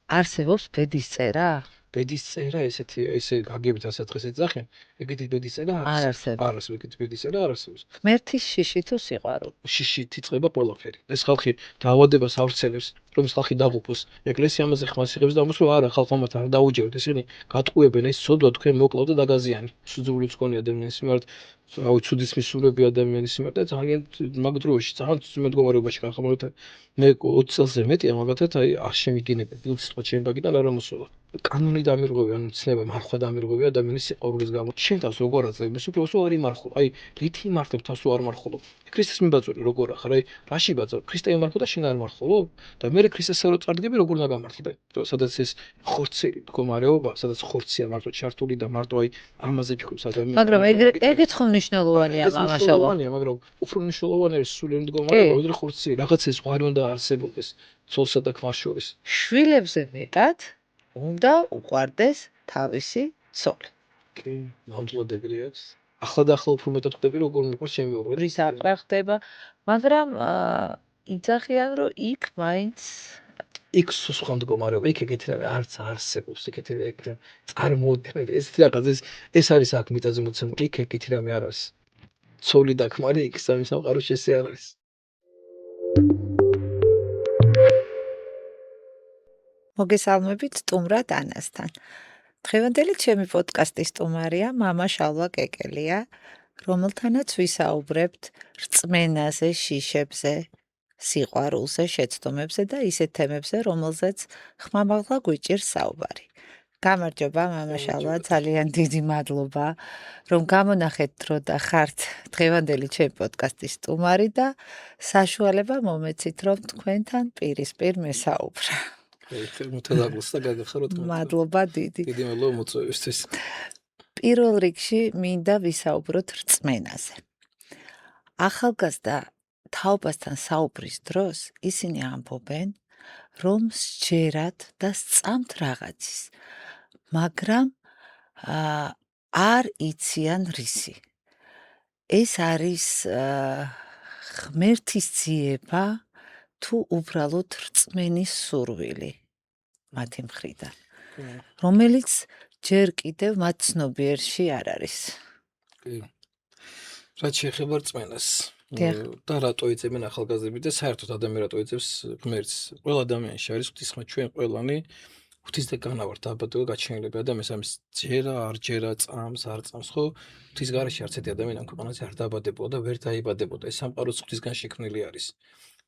არსებობს ბედის წერა? ბედის წერა ესე გაგებით ასეთ დღეს ეძახიან, ეგეთი ბედის წერა არ არსებობს. არ არსებობს, ეგეთი ბედის წერა არ არსებობს. ღმერთის შიში თუ სიყვარული. შიშით იწყება ყველაფერი. ეს ხალხი დაავადებას ავრცელებს, რომ ეს ხალხი დაღუპოს. ეკლესია ამაზე ხმას იღებს და ამას რომ არა, ხალხმა მათ არ დაუჯეროთ, ესენი გატყუებენ ეს ცოდვა თქვენ მოკლავ და დაგაზიანი. სუძულებს ქონი ადამიანის მიმართ, რავი, ცუდის მისურვები ადამიანის მიმართ და ძალიან მაგ დროში, ძალიან მდგომარეობაში ხალხმა მე 20 წელზე მეტია მაგათაც აი არ შემიგინებდი, უცხო ჩემ ბაგიდან არ ამოსულა. კანონი დამირღვევი, ანუ ცნება მარხვა დამირღვევი ადამიანის სიყვარულის გამო. შენ თავს როგორ აწევი, სულ არ იმარხო. აი, რითი იმართებ თავს არ მარხულობ. ქრისტეს მიბაძვი როგორ ახარ, აი, რაში ბაძავ? ქრისტე იმარხო და შენ არ მარხულობ? და მე ქრისტესა რო წარდგები, როგორ უნდა გამართლდე? სადაც ეს ხორცელი მდგომარეობა, სადაც ხორცია მარტო ჩართული და მარტო აი ამაზე ფიქრობს ადამიანი. მაგრამ ეგეც ხომ მნიშვნელოვანია მამაშალო. მნიშვნელოვანია, მაგრამ უფრო მნიშვნელოვანი არის სულიერი მდგომარეობა, ვიდრე ხორცი. რაღაც ეს ზღვარი უნდა არსებობდეს ცოლსა და ქმარს შორის. შვილებზე მეტად უნდა უყვარდეს თავისი ცოლი. კი, ნამდვილად ეგრე აქვს. ახლა და ახლა უფრო მეტად ხვდები როგორ მიყვარს ჩემი ოღონდ. რის აყრა ხდება, მაგრამ იძახიან რომ იქ მაინც იქ სხვა მდგომარეობა, იქ ეგეთი რამე არც არსებობს, ეგეთი წარმოუდგენელი. ეს არის აქ მიწაზე მოცემული, იქ ეგეთი რამე არ არის. ცოლი და ქმარი იქ სამი სამყაროში ესე არ არის. მოგესალმებით სტუმრად ანასთან. დღევანდელი ჩემი პოდკასტის სტუმარია მამა შალვა კეკელია, რომელთანაც ვისაუბრებთ რწმენაზე, შიშებზე, სიყვარულზე, შეცდომებზე და ისეთ თემებზე, რომელზეც ხმამაღლა გვიჭირს საუბარი. გამარჯობა მამა შალვა, ძალიან დიდი მადლობა, რომ გამონახეთ დრო და ხართ დღევანდელი ჩემი პოდკასტის სტუმარი და საშუალება მომეცით, რომ თქვენთან პირისპირ მესაუბრა. მოდაგლოსა გაგახაროთ. მადლობა დიდი. დიდი მადლობა მოწვევისთვის. პირველ რიგში მინდა ვისაუბროთ რწმენაზე. ახალგაზრდა თაობასთან საუბრის დროს ისინი ამბობენ, რომ სჯერათ და სწამთ რაღაცის, მაგრამ არ იციან რისი. ეს არის ღმერთის ძიება თუ უბრალოდ რწმენის სურვილი მათი მხრიდან, რომელიც ჯერ კიდევ მათ ცნობიერში არ არის. რაც შეეხება რწმენას და რატო იწებენ ახალგაზრდები და საერთოდ ადამიანი რატო იწევს ღმერთს. ყველა ადამიანში არის ღვთისმოწმა, ჩვენ ყველანი ღვთის და განავართ დაბადება გაჩენილები. ადამიანს ამის ჯერა, არ ჯერა, წამს, არ წამს, ხო? ღვთის გარეშე არც ერთი ადამიანი ამ ქვეყანაზე არ დაბადებოდა და ვერ დაიბადებოდა. ეს სამყაროც ღვთისგან შექმნილი არის.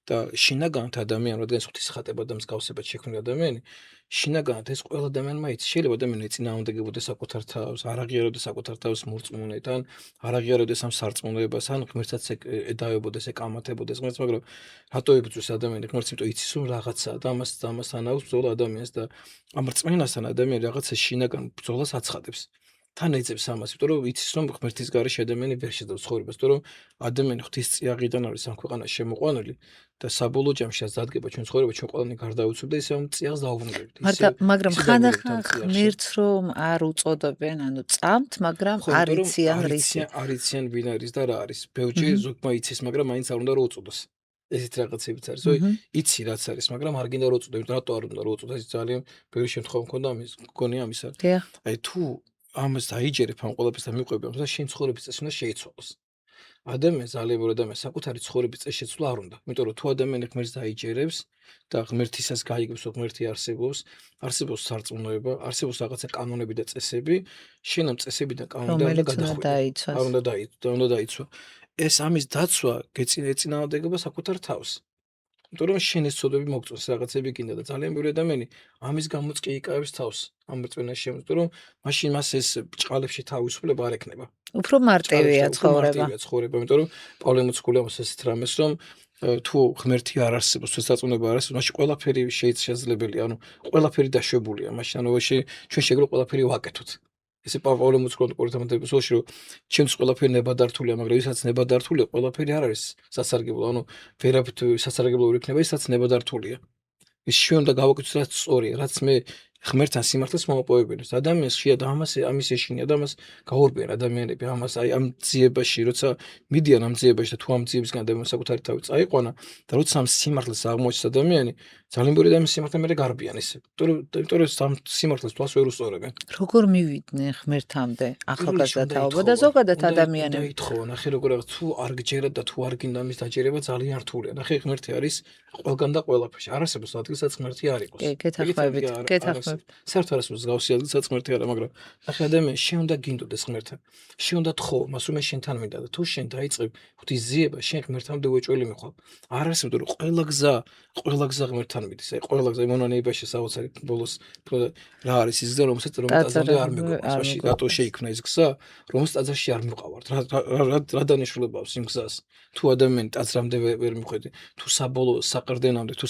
და შინაგანად ადამიანი, რადგან ღვთის ხატება და მსგავსებად შექმნილი ადამიანი, შინაგანად ეს ყველა ადამიანმა იცის. შეიძლება ადამიანი ეწინააღმდეგებოდეს საკუთარ თავს, არ აღიარებდეს საკუთარ თავს მორწმუნეთან, არ აღიარებდეს ამ სარწმუნოებას, ან ღმერთსაც ედავებოდეს, ეკამათებოდეს ღმერთს, მაგრამ რატო იბრძვის ადამიანი ღმერთს, იმიტომ იცის რომ რაღაცაა და ამასთან აქვს ბრძოლა ადამიანს და ამ რწმენასთან ადამიანი რაღაცა შინაგან ბრძოლას აცხადებს. თან ეძებს ამას, იმიტომ რომ იცის რომ ღმერთის გარეშე ადამიანი ვერ შეძლებს ცხოვრებას, იმიტომ რომ ადამიანი ღვთის წიაღიდან არის ამ ქვეყანაში შემოყვანილი და საბოლოო ჯამში რაც დადგება ჩვენ ცხოვრება, ჩვენ ყველანი გარდავიცვალთ და ისე ამ წიაღს დაუბრუნდებით. მაგრამ ხანდახან ღმერთს რომ არ უწოდებენ, ანუ წამთ, მაგრამ არ იციან რისი. არ იციან ვინ არის და რა არის. ბევრჯერ ზოგმა იცის, მაგრამ მაინც არ უნდა რომ უწოდოს. ესეთ რაღაცებიც არის, რომ იცი რაც არის, მაგრამ არ გინდა რომ უწოდო, რატო არ უნდა რომ უწოდო? ეს ძალიან ბევრი შემთხვევა მქონდა ამის, გონია ამისა. აი თუ ამას დაიჯერებ ამ ყველაფერს და მიყვები ამას და შენ ცხოვრების წესი უნდა შეიცვალოს. ადამიანს ძალიან ადამიანს საკუთარი ცხოვრების წესი შეცვლა არ უნდა. იმიტომ რომ თუ ადამიანი ღმერთს დაიჯერებს და ღმერთისას გაიგებს, რომ ღმერთი არსებობს სარწმუნოება, არსებობს რაღაცა კანონები და წესები, შენ ამ წესები და კანონები გადახვიდე. არ უნდა დაიცვა. ეს ამის დაცვა ეწინააღმდეგება საკუთარ თავს. იმიტომ რომ შენ ეს ცოდვები მოგწონს, რაღაცები გინდა და ძალიან ბევრი ადამიანი ამის გამოც კი იკავებს თავს ამ რწმენას შემოწმ, რომ მაშინ მას ეს ბრჭყალებში თავისუფლება არ ექნება. უფრო მარტივია ცხოვრება. იმიტომ რომ პავლე მოციქული ამას ესეთ რამეს, რომ თუ ღმერთი არ არსებობს, სარწმუნოება არ არსებობს, მაშინ ყველაფერი შეიძლებელია, ანუ ყველაფერი დაშვებულია, მაშინ ანუ ჩვენ შეგიძლია ყველაფერი ვაკეთოთ. ესე პავლე მოციქული ყურითამათების ოლში რომ ჩემს ყველაფერი ნებადართულია, მაგრამ ისაც ნებადართულია, ყველაფერი არ არის სასარგებლო, ანუ ვერაფერ სასარგებლო ვერ იქნება, ისაც ნებადართულია. ის ჩვენ უნდა გავაკეთოთ რაც სწორია, რაც მე ღმერთთან სიმართლეს მომოპოვებინებს. ადამიანს ხშირად ამის ეშინია და ამას გაურბიან ადამიანები ამას აი ამ ძიებაში, როცა მიდიან ამ ძიებაში და თუ ამ ძიებისგან ადამიანს საკუთარი თავი წაიყვანა და როცა ამ სიმართლეს აღმოჩნდა ადამიანი, ძალიან ბევრი ადამიანის სიმართლე მერე გარბიან ისე. იმიტომ რომ ამ სიმართლეს თვალს ვერ უსწორებენ. როგორ მივიდნენ ღმერთამდე ახალგაზრდა თაობა და ზოგადად ადამიანები? უნდა ითხოვა, ნახე როგორ რაღაც თუ არ გჯერათ და თუ არ გინდა მის დაჯერება ძალიან რთულია. ნახე ღმერთი არის ყველგან და ყველაფერში. არ არსებობს ადგილსაც ღმერთი არ იყოს. კი, გეთანხმებით. საერთოდ არ არსებობს გავსი ადგილსაც ღმერთი არა, მაგრამ ნახე ადამიანს შენ უნდა გინდოდეს ღმერთთან. შენ უნდა თხოვ, მას რომ შენთან მინდა და თუ შენ დაიწყებ ღვთის ძიება, შენ ღმერთამდე უეჭველი მიხვალ. არ არსებობს რომ ყველა გზა ღმერთთან მიდის. აი ყველა გზა მონანეებაში საოცარი ბოლოს რა არის ის გზა, რომელსაც ტაძარში არ მიგვყავს. მაშინ რატო შეიქმნა ის გზა, რომელსაც ტაძარში არ მივყავართ? რა დანიშნულება აქვს იმ გზას? თუ ადამიანი ტაძრამდე ვერ მიხვედი, თუ საბოლოო საყრდენამდე, თუ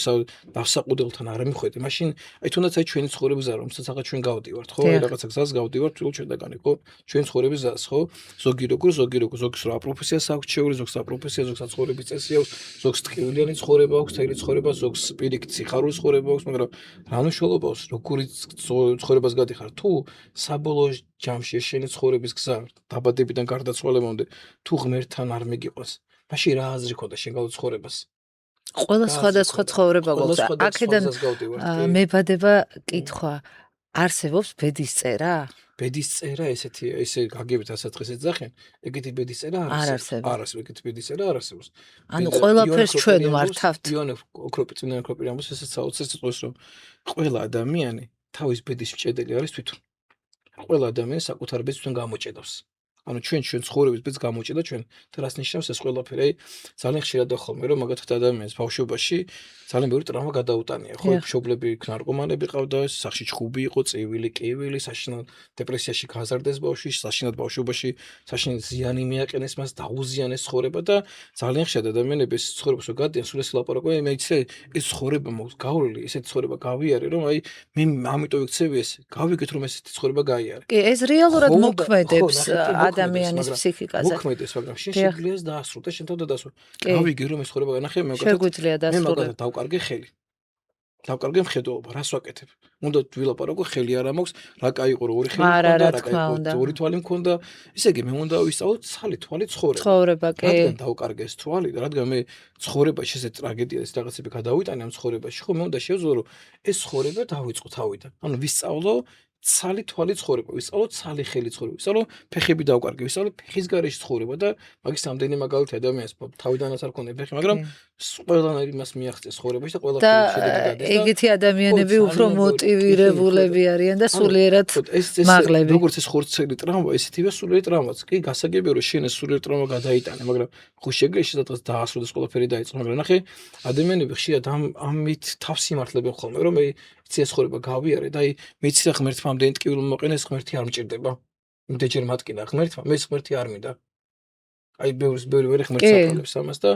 დავსაყუდელთან არ მიხვედი, მაშინ აი თუნდაც აი ჩვენი ცხოვრების გზა, რომელსაც ახლა ჩვენ გავდივართ, ხო? აი რაღაცა გზას გავდივართ, თულ ჩვენდაგანი, ხო? ჩვენი ცხოვრების გზას, ხო? ზოგი ზოგს რა პროფესიას აქვს შეური, ზოგს რა პროფესია, ზოგს ცხოვრების წესი აქვს, ზოგს ტკივილიანი ცხოვრება აქვს, თელი ცხოვრება, ზოგს პირიქით სიხარულის ცხოვრება აქვს, მაგრამ რა მნიშვნელობა აქვს, როგორი ცხოვრებას გადიხარ? თუ საბოლოო ჯამში შენი ცხოვრების გზა დაბადებიდან გარდაცვალებამდე თუ ღმერთთან არ მიგიყვას, მაშინ რა აზრი ქონდა შენ გავცხოვრებას? ყველა სხვადასხვა ცხოვრება გვაქვს. აქედან მებადება კითხვა, არსებობს ბედის წერა? ბედის წერა ესეთია, ესე გაგებით ასაწყისს ეძახიან, ეგეთი ბედის წერა არ არსებობს. ეგეთი ბედის წერა არ არსებობს. ანუ ყველაფერს ჩვენ მართავთ. იონე ოქროპიწმინდა ოქროპირი ამბობს ესეც საოცრად სიტყვის, რომ ყველა ადამიანი თავის ბედის მჭედელი არის თვითონ. ყველა ადამიანი საკუთარ ბედს თვითონ გამოჭედავს. ანუ ჩვენ ცხოვრების ბედს გამოჭედა ჩვენ და რას ნიშნავს ეს ყველაფერი? აი ძალიან ხშირად ახოლმე რომ მაგათად ადამიანს ბავშვობაში ძალიან ბევრი ტრავმა გადაუტანია, ხო? მშობლები ნარკომანები ყავდა, სახში ჩხუბი იყო, წივილი, კივილი, საშინელ დეპრესიაში გაზარდეს ბავშვი, საშინელ ბავშვობაში საშინელ ზიანი მიაყენეს მას, დაუზიანეს ცხოვრება და ძალიან ხშირად ადამიანები ეს ცხოვრებას რო გადიან, სულ ეს ლაპარაკობენ, მე იცი ეს ცხოვრება მოქვს გავრილი, ესეთი ცხოვრება გავიარე, რომ აი მე ამიტომ ვიქცევი ეს, გავიგეთ რომ ესეთი ცხოვრება გაიარე. კი, ეს რეალურად მოქმედებს ადამიანის ფსიქიკაზე. მოქმედებს, მაგრამ შენ შეგვიძლია დაასრულო და შენ თავდა დასრულე. გავიგე რომ ეს ცხოვრება განახე მე მაგათაც დავკარგე ხელი. დავკარგე მხედველობა, რას ვაკეთებ? უნდა ვილაპარაკო, ხელი არ მაქვს, რა კაი იყო, რომ ორი ხელი მქონდა, რა კაი იყო, ორი თვალი მქონდა. ესე იგი მე უნდა ვისწავლო ცალი თვალი ცხოვრება, კი. რადგან დავკარგე ეს თვალი და რადგან მე ცხოვრებაში ესე ტრაგედია, ეს რაღაცები გადავიტანე ამ ცხოვრებაში, ხო მე უნდა შევძლო რომ ეს ცხოვრება დავიწყო თავიდან. ანუ ვისწავლო ცალი თვალი ცხოვრება, ვისწავლო ცალი ხელი ცხოვრება, ვისწავლო ფეხები დავკარგე, ვისწავლო ფეხის გარეშე ცხოვრება და მაგის ამდენი მაგალითი ადამიანს თავიდანაც არ ქონდა ფეხი, მაგრამ ყველანაირი მას მიაღწევს ცხოვრებაში და ყველაფერი შედეგი დადეს და ეგეთი ადამიანები უფრო მოტივირებულები არიან და სულიერად მაღლები. როგორც ეს ხორცელი ტრავმა, ესეთივე სულიერი ტრავმაც. კი, გასაგებია რომ შენ ეს სულიერი ტრავმა გადაიტანე, მაგრამ ხო შეგეში სადღაც დაასრულდეს ყველაფერი დაიწყო, მაგრამ ნახე ადამიანები ხშირად ამით თავს იმართლებენ ხოლმე, რომ იცი ეს ცხოვრება გავიარე და აი მეცი რა ღმერთმა ამდენი ტკივილი მომაყენეს, ღმერთი არ მჭირდება. იმდენჯერ მატკინა ღმერთმა, მე ღმერთი არ მინდა. აი ბევრი ვერ ღმერთს აბრალებს ამას და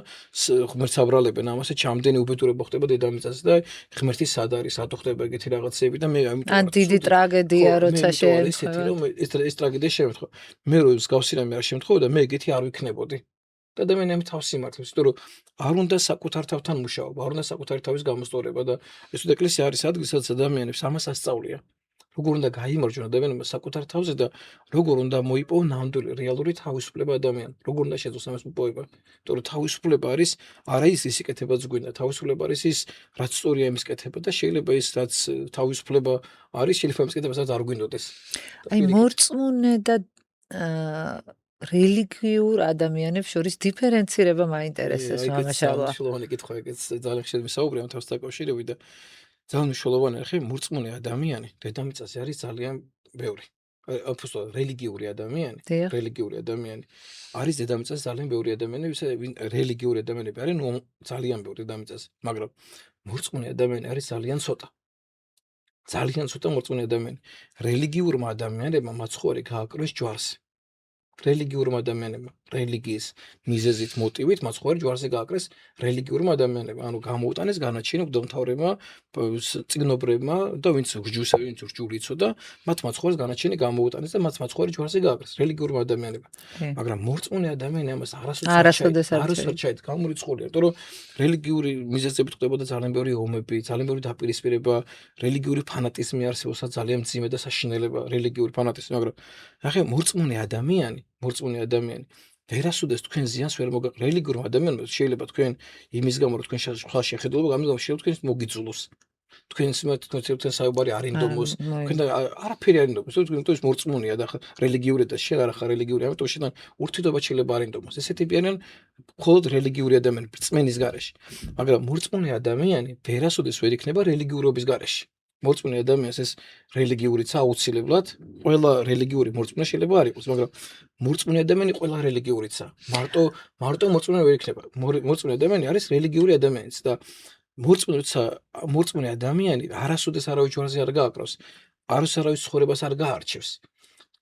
ღმერთს აბრალებენ ამას და ჩამდენი უბედურება ხდება დედამიწაზე და ღმერთი სად არის, რატო ხდება ეგეთი რაღაცები და მე ამიტომ ან დიდი ტრაგედია როცა შეემთხვა. ეს ტრაგედია შემთხვევა. მე რო მსგავსი რამე არ შემთხვევა და მე ეგეთი არ ვიქნებოდი. და ადამიანები თავს იმართლებს, იმიტომ რომ არ უნდა საკუთარ თავთან მუშაობა, არ უნდა საკუთარი თავის გამოსწორება და ეს ούτε ეკლესია არის ადგილი, სადაც ადამიანებს ამას ასწავლია. როგორ უნდა გაიმარჯვონ ადამიანებმა საკუთარ თავზე და როგორ უნდა მოიპოვონ ნამდვილი რეალური თავისუფლება ადამიანს. როგორ უნდა შეძლოს ამას მოპოვება? იმიტომ რომ თავისუფლება არის არა ის იკეთებაც გვინდა, თავისუფლება არის ის, რაც სწორია იმის კეთება და შეიძლება ის რაც თავისუფლება არის, შეიძლება იმის კეთება, რაც არ გვინდოდეს. აი მორწმუნე და რელიგიურ ადამიანებს შორის დიფერენცირება მაინტერესებს მამაშალა. მნიშვნელოვანი კითხვა, ეგეც ძალიან ხშირად ვისაუბრე ამ თავს დაკავშირებით და ძალიან მნიშვნელოვანი ხე მორწმუნე ადამიანი დედამიწაზე არის ძალიან ბევრი. აფუსო რელიგიური ადამიანი არის დედამიწაზე ძალიან ბევრი ადამიანები, რელიგიური ადამიანები არიან ძალიან ბევრი დედამიწაზე, მაგრამ მორწმუნე ადამიანი არის ძალიან ცოტა. ძალიან ცოტა მორწმუნე ადამიანი. რელიგიურმა ადამიანებმა მაცხოვარი გააკრეს ჯვარს. რელიგიურმა ადამიანებმა, რელიგიის მიზეზით, მოტივით მაცხოვარი ჯვარზე გააკრეს რელიგიურმა ადამიანებმა. ანუ გამოუტანეს განაჩენი მღვდელმთავრებმა, წიგნობრებმა და ვინც რჯული იცოდა, მათ მაცხოვარს განაჩენი გამოუტანეს და მათ მაცხოვარი ჯვარზე გააკრეს რელიგიურმა ადამიანებმა. მაგრამ მორწმუნე ადამიანი ამას არასოდეს არ ჩაით გამორიცხულია, იმიტომ რომ რელიგიური მიზეზებით ხდებოდა ძალიან ბევრი ომები, ძალიან ბევრი დაპირისპირება, რელიგიური ფანატიზმი არსებობს ძალიან მძიმე და საშინელება რელიგიური ფანატიზმი, მაგრამ ნახე მორწმუნე ადამიანი ვერასოდეს თქვენ ზიანს ვერ მოგაყ რელიგიურმა ადამიანმა შეიძლება თქვენ იმის გამო რომ თქვენ სხვა შეხედულობა გამის გამო შეიძლება თქვენ მოგიწულოს თქვენს თქვენ საუბარი არ ინდომოს თქვენ არაფერი არ ინდომოს თქვენ მორწმუნეა და რელიგიური და შენ არა ხარ რელიგიური ამიტომ შენ ურთიერთობა შეიძლება არ ინდომოს ესეთი არიან მხოლოდ რელიგიური ადამიანები რწმენის გარეშე მაგრამ მორწმუნე ადამიანი ვერასოდეს ვერ იქნება რელიგიურობის გარეშე მორწმუნე ადამიანს ეს რელიგიურიცა აუცილებლად ყველა რელიგიური მორწმუნე შეიძლება არ იყოს მაგრამ მორწმუნე ადამიანი ყველა რელიგიურიცა მარტო მორწმუნე ვერ იქნება მორწმუნე ადამიანი არის რელიგიური ადამიანიც და მორწმუნე ადამიანი არასოდეს არავის ჯვარზე არ გააკრავს არავის ცხოვრებას არ გაარჩევს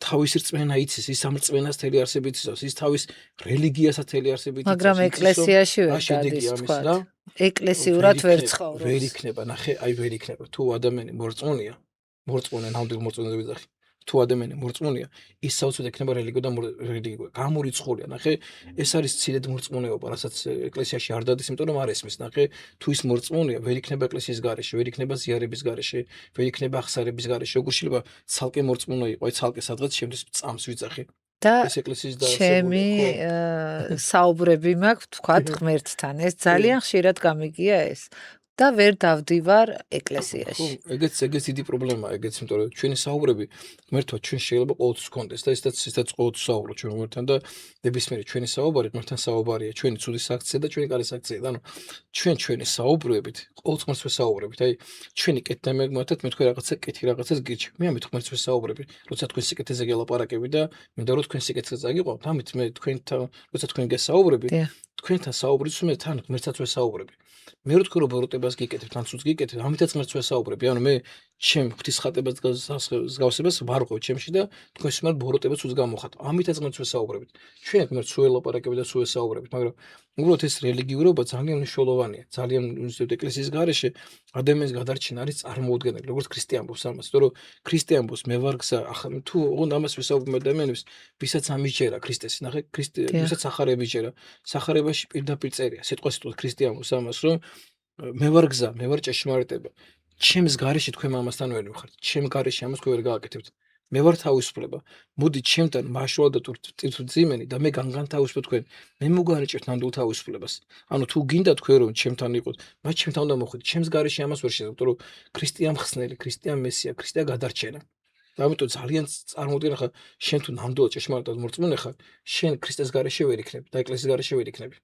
თავის რწმენა იცის ის ამ რწმენას თელი არსებით იცავს ის თავის რელიგიასაც თელი არსებით იცავს მაგრამ ეკლესიაში ვერ დადის თქვა ეკლესიურად ვერ ცხოვრობს ვერ იქნება ნახე აი ვერ იქნება თუ ადამიანი მორწმუნეა მორწმუნე ნამდვილ მორწმუნეზე ვიძახი თუ ადამიანი მორწმუნეა ის საოცრად ექნება რელიგიო და რელიგიო გამორიცხულია ნახე ეს არის ცილედ მორწმუნეობა რასაც ეკლესიაში არ დადის იმიტომ რომ არ ესმის ნახე თუ ის მორწმუნეა ვერ იქნება ეკლესიის გარეშე ვერ იქნება ზიარების გარეშე ვერ იქნება აღსარების გარეშე როგორ შეიძლება ცალკე მორწმუნე იყო აი ცალკე სადღაც შემდის წამს ვიძახი და ჩემი საუბრები მაქვს თქვათ ღმერთთან ეს ძალიან ხშირად გამიგია ეს და ვერ დავდივარ ეკლესიაში. ეგეც დიდი პრობლემაა, ეგეც, იმიტომ რომ ჩვენი საუბრები ღმერთთან ჩვენ შეიძლება ყოველთვის გქონდეს და ისედაც ყოველთვის საუბრობთ ჩვენ ღმერთთან და ნებისმიერი ჩვენი საუბარი ღმერთთან საუბარია, ჩვენი ცუდი საქციე და ჩვენი კარი საქციე. ანუ ჩვენი საუბრებით ყოველთვის ღმერთს ვესაუბრებით. აი ჩვენი კეთდა მეგმართად მე თქვენ რაღაცა კეთი რაღაცას გირჩი. მე ამით ღმერთს ვესაუბრები. როცა თქვენ სიკეთეზე გელაპარაკები და მინდა რომ თქვენ სიკეთეზე წაგიყვანთ, ამით მე თქვენთან როცა თქვენ გესაუბრები, თქვენთან საუბრის მე თან ღმერთსაც ვესაუბრები. მე რო თქვენ ბოროტებას გიკეთებთ, ან ცუც გიკეთებთ, ამითაც ღმერთს ვესაუბრები. ანუ მე ჩემ ღვთისხატებას მსგავსებას ვარღვევ ჩემში და თქვენ სიმართლე ბოროტებას უც გამოხატ. ამითაც ღმერთს ვესაუბრებით. ჩვენ ღმერთს ველაპარაკებით და ვესაუბრებით, მაგრამ უბრალოდ ეს რელიგიურობა ძალიან მნიშვნელოვანია. ძალიან უზრუნველყოფს ეკლესიის გარეშე ადამიანის გადარჩენა არის წარმოუდგენელი, როგორც ქრისტე ამბობს ამას, იმიტომ რომ ქრისტე ამბობს მე ვარ გზა, თუ ოღონდ ამას ვესაუბრებ ადამიანებს, ვისაც ამიჯერა ქრისტეს, ნახე, ვისაც სახარება იჯერა, სახარებაში პირდაპირ წერია, სიტყვასიტყვად ქრისტე ამბობს ამას, რომ მე ვარ გზა, მე ვარ ჭეშმარიტება. ჩემს გარეშე თქვენ ამასთან ვერ მივხართ. ჩემ გარეშე ამას თქვენ ვერ გააკეთებთ. მე ვარ თავისუფლება. მოდი ჩემთან მაშვალ და წიწვიმენი და მე განთავისუფლებ თქვენ. მე მოგანიჭებთ ნამდვილ თავისუფლებას. ანუ თუ გინდა თქვენ რომ ჩემთან იყოთ, მათ ჩემთან უნდა მოხვიდეთ. ჩემს გარეშე ამას ვერ შეძლებ, რომ ქრისტიან მხსნელი, ქრისტიან მესია, ქრისტე გადარჩენა. და ამიტომ ძალიან წარმოუდგენ ხა შენ თუ ნამდვილად ჭეშმარიტად მორწმუნე ხარ, შენ ქრისტეს გარეშე ვერ იქნები და ეკლესიის გარეშე ვერ იქნები.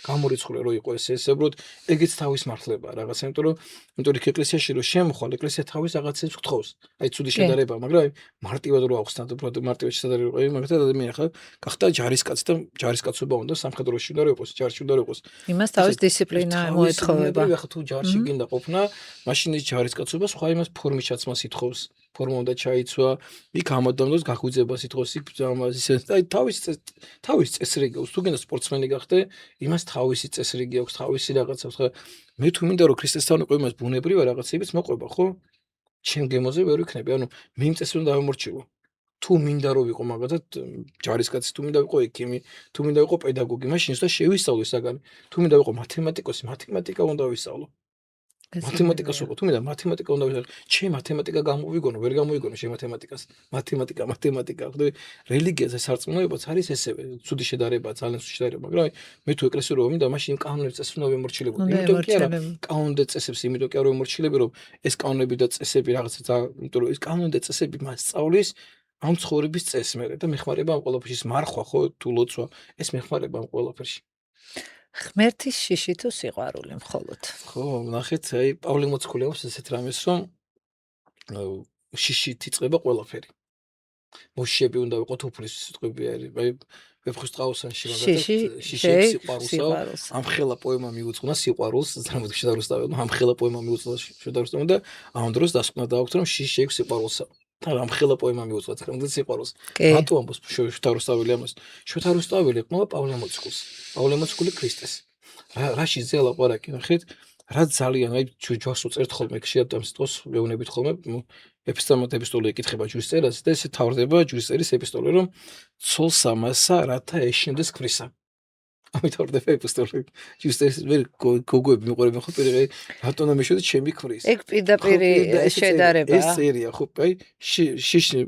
გამორიცხული რო იყო ეს უბრალოდ ეგეც თავის მართლებაა რაღაცა, იმიტომ რომ ეკლესიაში რო შემოხვალ, ეკლესია თავის რაღაცებს გთხოვს. აი ცუდი შედარება, მაგრამ აი მარტივად რო აღხსნათ, უბრალოდ მარტივად შედარება იყო, მაგათ ადამიანი ხა გახდა ჯარისკაცი და ჯარისკაცობა უნდა სამხედროში უნდა იყოს, ჯარში უნდა იყოს. იმას თავის დისციპლინა მოეთხოვება. ხა თუ ჯარში გინდა ყოფნა, მაშინ ის ჯარისკაცობა სხვა იმას ფორმის ჩაცმას ითხოვს. ფორმა უნდა ჩაიცვა, იქ ამოდამდოს გაღვიძებას ითხოვს, იქ ისე აი თავის წესრიგი აქვს. თუ გინდა სპორტსმენი გახდე, იმას თავისი წესრიგი აქვს, თავისი რაღაცა. ხა მე თუ მინდა რომ ქრისტესთან ვიყო, იმას ბუნებრივად რაღაცებიც მოყვება, ხო? ჩემ გემოზე ვერ ვიქნები, ანუ მე იმ წესრიგს უნდა დავემორჩილო. თუ მინდა რომ ვიყო მაგათად ჯარისკაცი, თუ მინდა ვიყო ექიმი, თუ მინდა ვიყო პედაგოგი, მაშინ უნდა შევისწავლო საგანი. თუ მინდა ვიყო მათემატიკოსი, მათემატიკა უნდა ვისწავლო. მათემატიკას ვიყო, თუ მინდა მათემატიკა უნდა ვისწავლო. ჩემ მათემატიკა გამოვიგონო, ვერ გამოვიგონო შე მათემატიკას. მათემატიკა, ხდები? რელიგიაზე სარწმუნოებაც არის ესევე, ცუდი შედარება, ძალიან ცუდი შედარება, მაგრამ მე თუ ეკლესიურ რომ მინდა, მაშინ კანონებს წესებს უნდა ვემორჩილებო. იმიტომ კი არა, კანონებს წესებს, იმიტომ კი არ ვემორჩილები, რომ ეს კანონები და წესები რაღაცა, იმიტომ რომ ეს კანონები და წესები მას სწავლის ამ ცხოვრების წესს მე და მეხმარება ამ ყველაფერში, მარხვა ხო, თუ ლოცვა, ეს მეხმარება ამ ყველაფერში. ღმერთის შიში თუ სიყვარული მხოლოდ. ხო, ნახეთ, აი პავლე მოციქული აქვს ესეთ რამეს, რომ შიშით იწყება ყველაფერი. მოშიები უნდა ვიყოთ უფლის სიტყვები არის. აი ვეფხისტყაოსანში მაგათაც შიში სიყვარულსა. ამ ხელა პოემა მიუძღვნა სიყვარულს, ზამთრის შედაროს დავედო, ამ ხელა პოემა მიუძღვნა შედაროს და ამ დროს დასკვნა დააქვთ, რომ შიში აქვს სიყვარულსა. ამხელა პოემა მიუძღვა ცხენგლის სიყვარულს. კი. რატო ამბობს შოთა რუსთაველი ამას? შოთა რუსთაველი ყმობა პავლე მოციქულს. პავლე მოციქული ქრისტეს. რა შეიძლება ლაპარაკი ნახეთ? რა ძალიან აი ჯვარს უწერთ ხოლმე ხშირად ამ სიტყვას ვეუბნებით ხოლმე ეპისტოლე ეკითხება ჯვრის წერას და ესე თავდება ჯვრის წერის ეპისტოლე რომ ცოლს ამასა რათა ეშინდეს ქვრისა. ამით ვარდება ეპისტოლე ჯვრის წერის მე გოგოები მიყვარები ხო პირი რატომ და მეშოდი ჩემი ქვრის. ეგ პირდაპირ შედარება. ეს წერია ხო აი შიში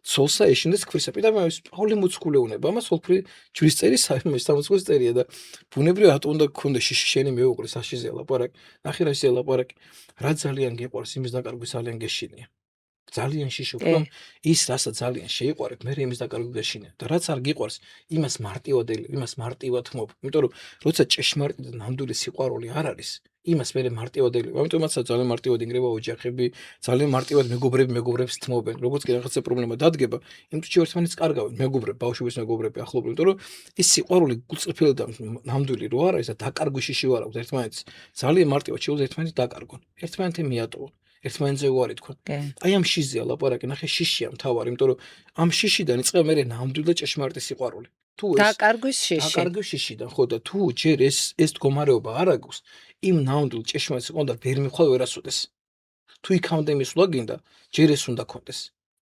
ცოლსა ეშინდეს ქვრისა. პირდაპირ პავლე მოციქული უნება ამას სოლფრი ჯვრის წერის სამოციქულის წერია და ბუნებრივად რატო უნდა გქონდეს შიში შენი მეუღლე საშიზე ლაპარაკი. ნახე რა შეიძლება ლაპარაკი. რა ძალიან გიყვარს იმის დაკარგვი ძალიან გეშინია. ძალიან შიში უფრო ის რასაც ძალიან შეიყვარებ მე იმის დაკარგვი გეშინია და რაც არ გიყვარს იმას მარტივად თმობ. იმიტომ რომ როცა ჭეშმარიტი და ნამდვილი სიყვარული არ არის იმას მე მარტივად ელებ. ამიტომაც ძალიან მარტივად ინგრევა ოჯახები, ძალიან მარტივად მეგობრებს თმობენ. როგორც კი რაღაცა პრობლემა დადგება, იმ თვე ერთმანეთს კარგავენ, მეგობრები, ბავშვობის მეგობრები, ახლობლები, იმიტომ რომ ის სიყვარული გულწრფელი და ნამდვილი რო არ არის და დაკარგვი შიში ვარ აქვს ერთმანეთს. ძალიან მარტივად შეუძლია ერთმანეთი დაკარგონ. ერთმანეთი მიატოვონ. ერთმანეთზე უარი თქვა. აი ამ შიშზეა ლაპარაკი, ნახე შიშია მთავარი, იმიტომ რომ ამ შიშიდან იწყება მე ნამდვილი და ჭეშმარიტი სიყვარული. თუ ეს დაკარგვის შიშიდან ხო და თუ ჯერ ეს მდგომარეობა არ აქვს, იმ ნამდვილ ჭეშმარიტ სიყვარულს ვერ მიხვალ ვერასოდეს. თუ იქამდე მისვლა გინდა, ჯერ ეს უნდა კონდეს.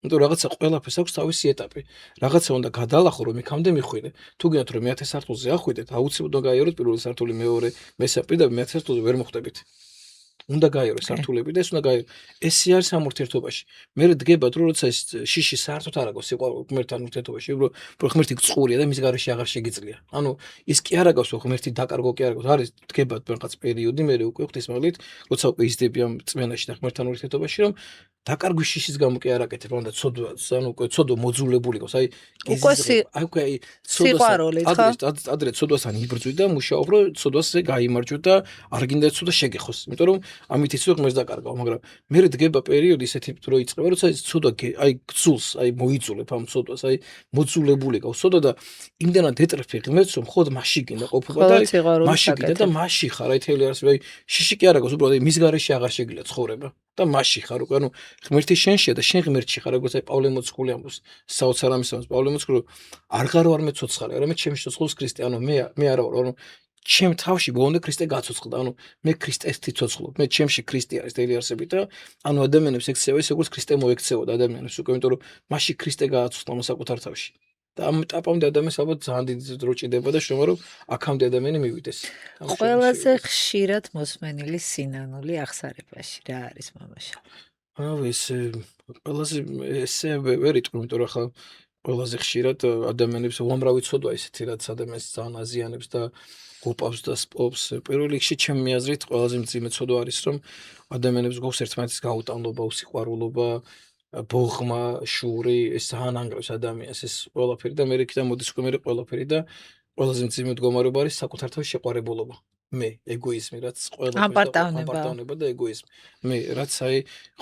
იმიტომ რაღაცა ყველაფერს აქვს თავისი ეტაპი. რაღაცა უნდა გადალახო რომ იქამდე მიხვიდე. თუ გინდათ რომ მე-10 სართულზე ახვიდეთ, აუცილებლად გაიაროთ პირველი სართული, მეორე, მესამე და მე-10 სართულზე ვერ მოხვდებით. უნდა გაიარო სართულები და ეს უნდა გაიარო. ესე არის ამ ურთიერთობაში. მე დგებათ რომ როცა ეს შიში საერთოდ არ აქვს სიყვარული ღმერთთან ურთიერთობაში, რომ ღმერთი წყურია და მის გარეშე აღარ შეგიძლია. ანუ ის კი არ აქვს ღმერთი დაკარგო კი არ აქვს. არის დგებათ რაღაც პერიოდი, მე უკვე ღვთისმაღლით, როცა უკვე იზრდები ამ წმენაში და ღმერთთან ურთიერთობაში, რომ დაკარგვის შიშის გამო კი არ აკეთებ, ანუ და ცოდვა, ანუ უკვე ცოდო მოძულებული ყავს. აი უკვე აი სიყვარული ხო? ადრე ცოდვასთან იბრძვი და მუშაობ რომ ცოდვასზე გაიმარჯვო და არ გინდა ცოდვა შეგეხოს. იმიტომ რომ ამით იცი რომ ღმერთს დაკარგავ, მაგრამ მე დგება პერიოდი ისეთი რო იწყება, როცა ეს ცოდვა აი გძულს, აი მოიწულებ ამ ცოდვას, აი მოძულებული ყავს ცოდვა და იმდანად ეტრფი ღმერთს რომ ხოდ მასში გინდა ყოფობა და მასში გინდა და მასში ხარ, აი თელი არის, აი შიში კი არ აქვს, უბრალოდ მის გარეშე აღარ შეგიძლია ცხოვრება. და მასში ხარ უკვე, ანუ ღმერთი შენშია და შენ ღმერთში ხარ, როგორც აი პავლე მოციქული ამბობს, საოცარ ამისამოს პავლე მოციქული არღარო არ მეცოცხალე, არამედ ჩემში ცოცხლობს ქრისტე, ანუ მე არა ვარ, ანუ ჩემ თავში ბოლომდე ქრისტე გაცოცხლდა, ანუ მე ქრისტესთი ცოცხლობ, მე ჩემში ქრისტე არის თელი არსებით და ანუ ადამიანებს ექცევა ის როგორც ქრისტე მოექცეოდა ადამიანებს უკვე, იმიტომ რომ მასში ქრისტე გააცოცხლა საკუთარ თავში. და ამ ეტაპამდე ადამიანს ალბათ ძალიან დიდი დრო ჭირდება და შრომა რომ აქამდე ადამიანი მივიდეს. ყველაზე ხშირად მოსმენილი სინანული აღსარებაში რა არის მამაშა? ეს ყველაზე ესე ვერ იტყვი, იმიტომ რომ ხა ყველაზე ხშირად ადამიანებს უამრავი ცოდვა ისეთი რაც ადამიანს ძალიან აზიანებს და გოპავს და სპობს. პირველ რიგში ჩემი აზრით ყველაზე მძიმე ცოდვა არის რომ ადამიანებს გვაქვს ერთმანეთის გაუტანლობა, უსიყვარულობა, ბოღმა, შური, ეს ძალიან ანგრევს ადამიანს ეს ყველაფერი და მე იქიდან მოდის უკვე მე ყველაფერი და ყველაზე მძიმე მდგომარეობა არის საკუთარ თავს შეყვარებულობა. მე ეგოიზმი რაც ამპარტავნება და ეგოიზმი. მე რაც აი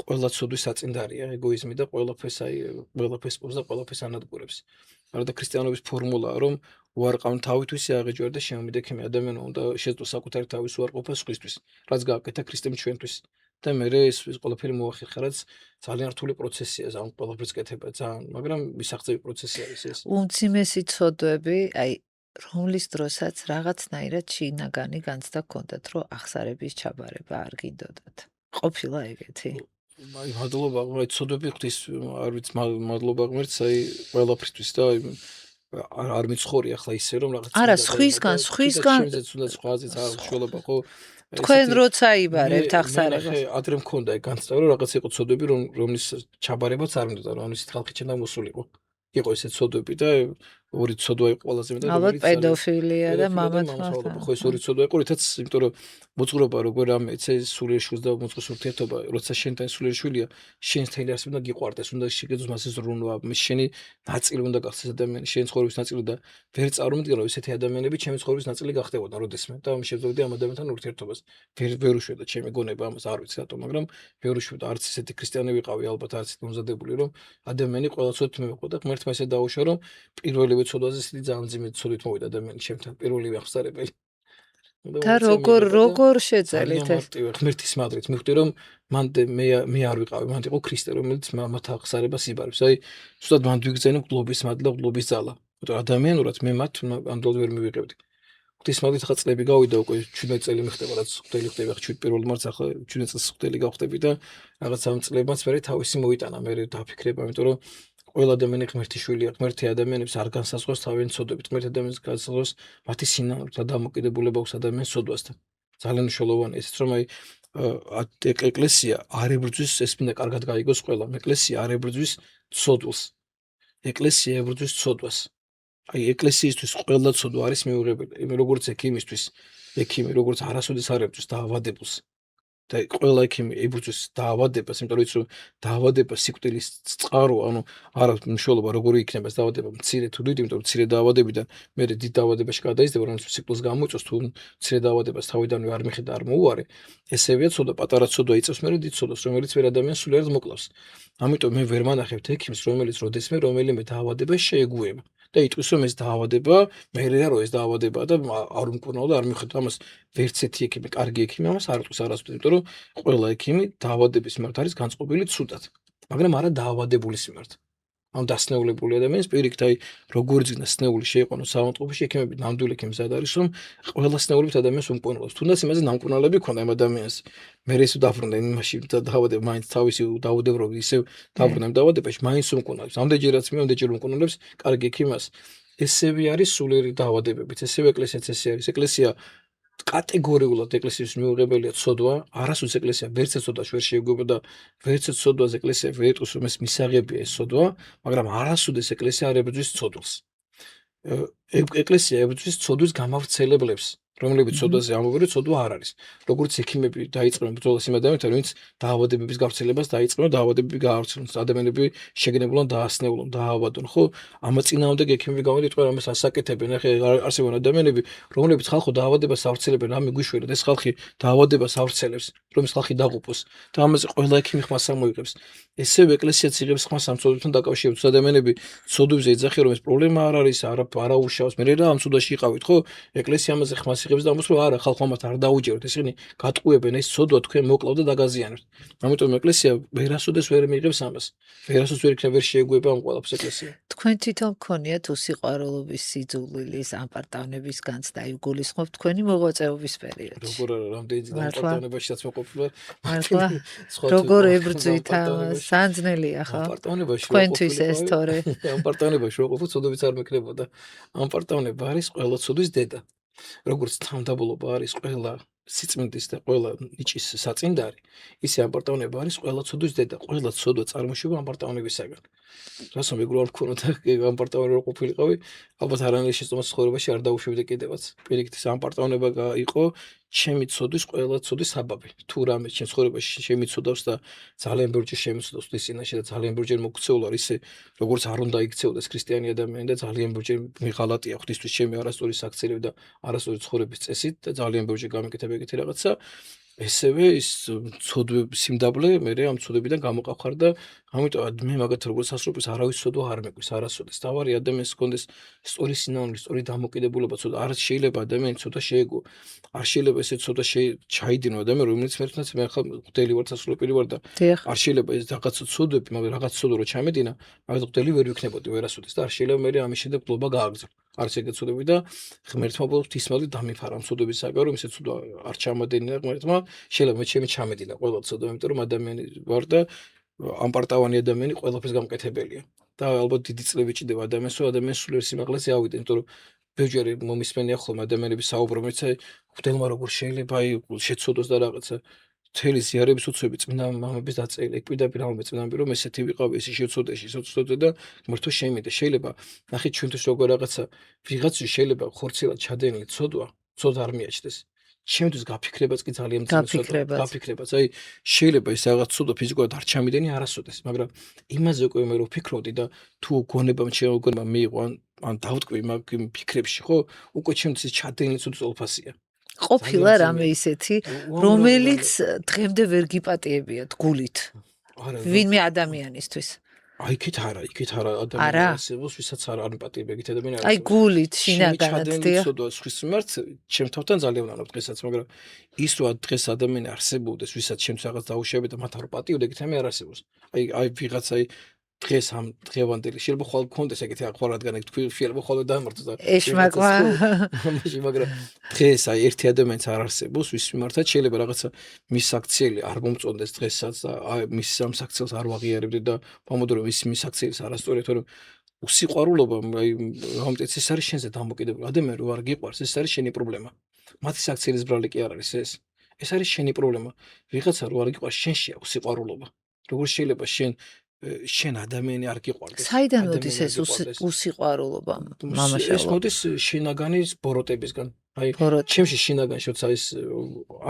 ყველა ცოდვის საწინდარია ეგოიზმი და ყველაფერს აი ყველაფერს პოს და ყველაფერს ანადგურებს. არა და ქრისტიანობის ფორმულაა რომ უარყავ თავისთვის აღეჯვარ და შემომიდექ მე ადამიანმა უნდა შეძლო საკუთარი თავის უარყოფა სხვისთვის. რაც გააკეთა ქრისტემ ჩვენთვის. და მე ეს ყველაფერი მოახერხა, რაც ძალიან რთული პროცესია, ამ ყველაფერს კეთება ძალიან, მაგრამ მისაღწევი პროცესი არის ეს. უმძიმესი ცოდვები, აი რომლის დროსაც რაღაცნაირად შინაგანი განცდა გქონდათ, რომ აღსარების ჩაბარება არ გინდოდათ. ყოფილა ეგეთი? აი მადლობა, აი ცოდვები ღვთის არ ვიცი, მადლობა ღმერთს, აი ყველაფრისთვის და არ მიცხოვრი ახლა ისე რომ რაღაც არა, სხვისგან შემიძლია თუნდაც სხვაზეც არ უშუალობა ხო თქვენ როცა იბარებთ აღსარებას. ადრე მქონდა ეგ განცდა რომ რაღაც იყო ცოდვები რომლის ჩაბარებაც არ უნდა რომ ისეთ ხალხი ჩემთან მოსულიყო. იყო ესე ცოდვები და ორი ცოდვა იყო ყველაზე მეტად ალბათ პედოფილია და მამათან. ხო ეს ორი ცოდვა იყო, რითაც იმიტომ რომ მოძღვრობა როგორ რამე ეცე სულიერ შვილს და მოძღვის ურთიერთობა, როცა შენთან სულიერ შვილია, შენს თელი არსება უნდა გიყვარდეს, უნდა შეგეძლოს მასე ზრუნვა, შენი ნაწილი უნდა გახდეს ადამიანი, შენი ცხოვრების ნაწილი და ვერ წარმოვიდგენ რომ ესეთი ადამიანები ჩემი ცხოვრების ნაწილი გახდებოდა როდესმე და შევძლებდი ამ ადამიანთან ურთიერთობას. ვერ უშვედა ჩემი გონება ამას არ ვიცი რატომ, მაგრამ ვერ უშვედა არც ესეთი ქრისტიანი ვიყავი ალბათ არც მომზადებული რომ ადამიანი ყველა ცოდით მივიყო და ღმერთმა ესე დაუშვა რომ პირველივე ცოდვაზე ისეთი ძალიან მძიმე ცოდვით მოვიდა ადამიანი ჩემთან პირველივე აღსარებელი. და როგორ შეძელით ეს? ღმერთის მადლით მივხვდი რომ მან მე არ ვიყავი, მან იყო ქრისტე, რომელიც მათ აღსარებას იბარებს. აი, ზუსტად მან ვიგზენო გლობის მადლა, გლობის ძალა. იმიტომ ადამიანურად მე მათ ამდენად ვერ მივიღებდი. ღვთისმადლით ხა წლები გავიდა უკვე 17 წელი მიხდება რაც ღვთელი ხდება, ხა 7 მარტს ახლა 17 წელს ღვთელი გავხდები და რაღაც ამ წლებმაც მე თავისი მოიტანა, მე დაფიქრება, იმიტომ რომ ყველა ადამიანი ღმერთის შვილია, ღმერთი ადამიანებს არ განსაზღვრავს თავიანთ ცოდვებით, ღმერთი ადამიანებს განსაზღვრავს მათი სინანულით და დამოკიდებულება აქვს ადამიანის ცოდვასთან. ძალიან მნიშვნელოვანია ესეც რომ აი ეკლესია არ ებრძვის, ეს მინდა კარგად გაიგოს ყველა, ეკლესია არ ებრძვის ცოდვას. ეკლესია ებრძვის ცოდვას. აი ეკლესიისთვის ყველა ცოდვა არის მიუღებელი. მე როგორც ექიმისთვის, ექიმი როგორც არასოდეს არ ებრძვის დაავადებულს. და ყველა ექიმი ებრძვის დაავადებას, იმიტომ რომ იცი რომ დაავადება სიკვდილის წყაროა, ანუ არა მნიშვნელობა როგორი იქნება ეს დაავადება, მცირე თუ დიდი, იმიტომ რომ მცირე დაავადებიდან მე დიდ დაავადებაში გადაიზრდება, რომელიც სიკვდილს გამოიწვევს, თუ მცირე დაავადებას თავიდანვე არ მიხედა, არ მოუარე, ესევეა ცოდვა, პატარა ცოდვა იწევს მე დიდ ცოდვას, რომელიც ვერ ადამიანს სულიერად მოკლავს. ამიტომ მე ვერ მანახებთ ექიმს, რომელიც როდესმე რომელიმე დაავადება შეეგუება. და იტყვის რომ ეს დაავადება, მე რა ეს დაავადებაა და არ უმკურნალო და არ მიხედავ ამას ვერც ერთი ექიმი, კარგი ექიმი ამას არ იტყვის არასოდეს, იმიტომ რომ ყველა ექიმი დაავადების მიმართ არის განწყობილი ცუდად, მაგრამ არა დაავადებულის მიმართ. ამ დასნეულებული ადამიანის პირიქით, აი როგორ ძინა სნეული შეიყვანოს საავადმყოფოში, ექიმები ნამდვილი ექიმი ზად არის, რომ ყველა სნეულებით ადამიანს უმკურნალობს. თუნდაც იმაზე ნამკურნალები ქონდა ამ ადამიანს. მე ეს დაბრუნდა იმაში და დაავადება მაინც თავისი დაავადებრობი ისევ დაბრუნდა იმ დაავადებაში, მაინც უმკურნალობს. ამდენჯერაც ამდენჯერ უმკურნალობს კარგი ექიმას. ესევე არის სულიერი დაავადებებით, ესევე ეკლესიაც ესე არის. ეკლესია კატეგორიულად ეკლესიის მიუღებელია ცოდვა, არასოდეს ეკლესია ვერცეთ ცოდვას ვერ შეეგუება და ვერცეთ ცოდვას ეკლესია ვერ იტყვის რომ ეს მისაღებია ეს ცოდვა, მაგრამ არასოდეს ეკლესია არ ებრძვის ცოდვას. ეკლესია ებრძვის ცოდვის გამავრცელებლებს, რომლებიც ცოდვაზე ამბობენ, ცოდვა არ არის. როგორც ექიმები დაიწყებენ ბრძოლას იმ ადამიანებთან, ვინც დაავადებების გავრცელებას დაიწყებენ, დაავადებები გაავრცელონ, ადამიანები შეგნებულან დაასნეულონ, დაავადონ, ხო? ამას წინააღმდეგ ექიმები გამოდიყვნენ, ამას ასაკეთებენ, ახლა არსებობენ ადამიანები, რომლებიც ხალხო დაავადებას ავრცელებენ, რამე გვიშვერეთ, ეს ხალხი დაავადებას ავრცელებს, რომ ეს ხალხი დაღუპოს. და ამაზე ყველა ექიმი ხმას ამოიღებს. ესევ ეკლესიაც იღებს ხმას ამ ცოდვებთან დაკავშირებით, ადამიანები ცოდვებზე ეძახიან, რომ ეს პრობლემა არ არის, არა უშავს, მე რა ამ ცოდვაში იყავით, ხო? ეკლესია ამაზე ხმას იღებს და ამას რომ არა, ხალხო ამათ არ დაუჯეროთ, ეს ისინი გატყუებენ ეს ცოდვა თქვენ მოკლავ და დაგაზიანებთ. ამიტომ ეკლესია ვერასოდეს ვერ მიიღებს ამას. ვერასოდეს ვერ იქნება ვერ შეეგუება ამ ყველაფერს ეკლესია. თქვენ თვითონ გქონიათ უსიყვარულობის სიძულვილის ამპარტავნების განცდა, იგულისხმობ თქვენი მოღვაწეობის პერიოდში. როგორ არა, რამდენი წელი ამპარტავნებაშიც მოყოფილა. მართლა როგორ ებრძვით ამას? სანძნელია ხო? ამპარტავნებაში თქვენთვის ეს თორე. ამპარტავნებაში ვაყოფილ, ცოდვებიც არ მექნებოდა. ამპარტავნება არის ყველა ცოდვის დედა. როგორც თანამდებობა არის ყველა სიწმინდის და ყველა ნიჭის საწინდარი, ისე ამპარტავნება არის ყველა ცოდვის დედა. ყველა ცოდვა წარმოშობა ამპარტავნებისაგან. რასო მეგრუარ მქონოდა ამპარტავნება რო ყოფილიყავი, ალბათ არანაირი შეცდომას ცხოვრებაში არ დაუშვებდი კიდევაც. პირიქით ეს ამპარტავნება იყო ჩემი ცოდვის ყველა ცოდვის საბაბი. თუ რამე ჩემ ცხოვრებაში შემიცოდავს და ძალიან ბევრჯერ შემიცოდავს ღვთის წინაშე და ძალიან ბევრჯერ მოქცეულ არ ისე როგორც არ უნდა იქცეოდეს ქრისტიანი ადამიანი და ძალიან ბევრჯერ მიღალატია ღვთისთვის ჩემი არასწორი საქციელები და არასწორი ცხოვრების წესით და ძალიან ბევრჯერ გამიკეთებ ეგეთი რაღაცა. ესევე ის ცოდვების სიმდაბლე მე ამ ცოდვებიდან გამოყავხარ და ამიტომ მე მაგათ როგორც სასწრაფოს არავის ცოდვა არ მეკვრის არასოდეს. დავარი ადამიანს ჰქონდეს სწორი სინანული, სწორი დამოკიდებულება, ცოდვა არ შეიძლება ადამიანი ცოდვა შეეგო. არ შეიძლება ესე ცოდვა ჩაიდინო ადამიანი, რომელიც მერტნაც მე ახლა ღვთელი ვარ, სასრულებელი ვარ და არ შეიძლება ეს რაღაც ცოდვები, მაგრამ რაღაც ცოდვა რო ჩამედინა, მაგათ ღვთელი ვერ ვიქნებოდი ვერასოდეს და არ შეიძლება მე ამის შემდეგ გლობა გააგრძელო. არც ეგეთ ცოდვები და ღმერთმა ღვთისმადლით დამიფარა ამ ცოდვებისაგან, რომ ესე ცოდვა არ ჩამადენინა ღმერთმა, შეიძლება მე ჩემი ჩამედინა ყველა ცოდვა, იმიტომ რომ ადამიანი ვარ და ამპარტავანი ადამიანი ყველაფერს გამკეთებელია. და ალბათ დიდი წლები ჭირდება ადამიანს, რომ ადამიანს სულიერ სიმაღლეზე ავიდე, იმიტომ რომ ბევრჯერ მომისმენია ხოლმე ადამიანების საუბრობიც, აი ღვთელმა როგორ შეიძლება აი შეცოდოს და რაღაცა მთელი ზიარების უცები წმინდა მამების დაწერილი, ეგ პირდაპირ ამბობენ წმინდანები, რომ ესეთი ვიყავი, ესე შეცოდე და ღმერთო შემიდე. შეიძლება ნახეთ ჩვენთვის როგორ რაღაცა ვიღაცის შეიძლება ხორცილად ჩადენილი ცოდვა, ცოდვა არ მიაჩნდეს. ჩემთვის გაფიქრებაც კი ძალიან მძიმე გაფიქრებაც. აი შეიძლება ეს რაღაც ცოდვა ფიზიკურად არ ჩამიდენი არასოდეს, მაგრამ იმაზე უკვე მე რო ვფიქრობდი და თუ გონებამ შეოგონება მიიღო ან დავტყვი მაგ ფიქრებში, ხო? უკვე ჩემთვის ჩადენილი ცოდვა ყველაფასია. ყოფილა რამე ისეთი, რომელიც დღემდე ვერ გიპატიებიათ გულით. ვინმე ადამიანისთვის. აი იქით არა არა? ადამიანი არსებობს, ვისაც არ ემპათია ეგეთ ადამიანი არ აი არსებობს. გულით, ჩემი შინაგანად, ჩადენილი დიახ. ცოდვა სხვის მიმართ ჩემ თავთან ძალიან ვნანობ დღესაც, მაგრამ ის რომ დღეს ადამიანი არსებობდეს, ვისაც ჩემს რაღაც დაუშავებდა და მათ არ პატიოდ, ეგეთი ამი არ არსებობს. აი ვიღაცა დღეს ამ დღევანდელი შეიძლება ხვალ გქონდეს ეგეთი ახლა რადგან ეგ თქვი შეიძლება ხვალ დამარტოს და ეშმაკვა. მაგრამ დღეს აი ერთი ადამიანიც არ არსებობს ვის მიმართაც შეიძლება რაღაცა მის აქციელი არ მომწონდეს დღესაც და აი მის ამ აქციელს არ ვაღიარებდი და მომდრო მის აქციელს არასწორია თორემ უსიყვარულობა აი ამტეც ეს არის შენზე დამოკიდებული ადამიანი რო არ გიყვარს ეს არის შენი პრობლემა მათი აქციელის ბრალი კი არ არის ეს არის შენი პრობლემა ვიღაცა რო არ გიყვარს შენშია უსიყვარულობა როგორ შეიძლება შენ ადამიანი არ გიყვარდეს. საიდან მოდის ეს უსიყვარულობა, მამაშალო? ეს მოდის შინაგანის ბოროტებისგან. აი, ჩემში შინაგანში როცა ის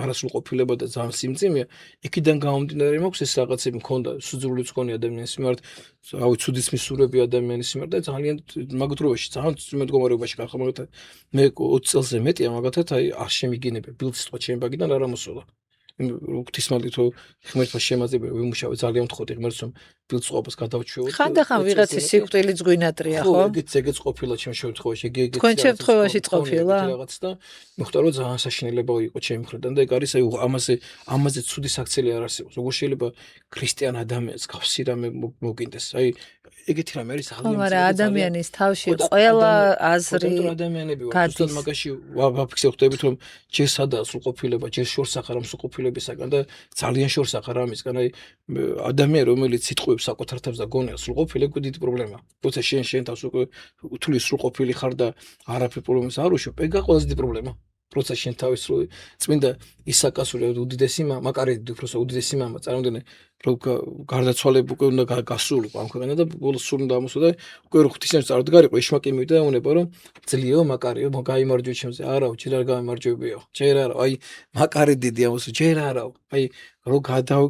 არასრულყოფილება და ძალიან სიმძიმეა, იქიდან გამომდინარე მაქვს ეს რაღაცები მქონდა, სუძულიც მქონი ადამიანის მიმართ, რავი, ცუდის მისურვები ადამიანის მიმართ და ძალიან მაგდროებში, ძალიან მდგომარეობაში ხარ, მაგათაც მე 20 წელზე მეტია, მაგათაც აი არ შემიგინებია, ბილწვა ჩემ ბაგიდან არ ამოსულა. ღვთისმადლით რომ ღმერთმა შემაძებია ვიმუშავე ძალიან ვთხოვდი ღმერთს რომ ბილწვობას გადავჩვევოთ ხანდახან ვიღაცის სიკვდილიც გვინატრია ხო? ეგეც ყოფილა ჩემ შემთხვევაში ეგეც თქვენ შემთხვევაში ყოფილა რაღაც და მოხდა რომ ძალიან საშინელება იყო ჩემ მხრიდან და ეგ არის აი ამაზე ცუდი საქციელი არ არსებობს როგორ შეიძლება ქრისტიან ადამიანს გავსი რამე მოგინდეს აი ეგეთი რამე არის ძალიან მაგრამ ადამიანის თავში ყველა აზრი ადამიანები ვარ ზუსტად მაგაში ვაფიქსე ხვდებით რომ ჯერ სადაა სრულყოფილება ჯერ შორს ახარ ამ სრულყოფილებისაგან და ძალიან შორს ახარ ამისგან აი ადამიანი რომელიც სიტყვებს საკუთარ თავს და გონიას სრულყოფილი უკვე დიდი პრობლემაა როცა შენ თავს უკვე უთვლი სრულყოფილი ხარ და არაფერ პრობლემას არ უშვებ ეგ ყველაზე დიდი პრობლემა როცა შენ თავის წმინდა ისაკასური უდიდესი მაკარიდი უფროსო უდიდესი მამა წარმოგიდგენე რომ გარდაცვალებ უკვე უნდა გასულიყო ამ ქვეყანა და ბოლოს სულ უნდა ამოსვა და უკვე რო ღვთისმშობლის წარდგარიყო ეშმაკი მივიდა და უნება რომ ძლიო მაკარიო გაიმარჯვე ჩემზე არაო ჯერ არ გამარჯვებიო ჯერ არა აი მაკარი დიდი ამოსვა ჯერ არაო აი რო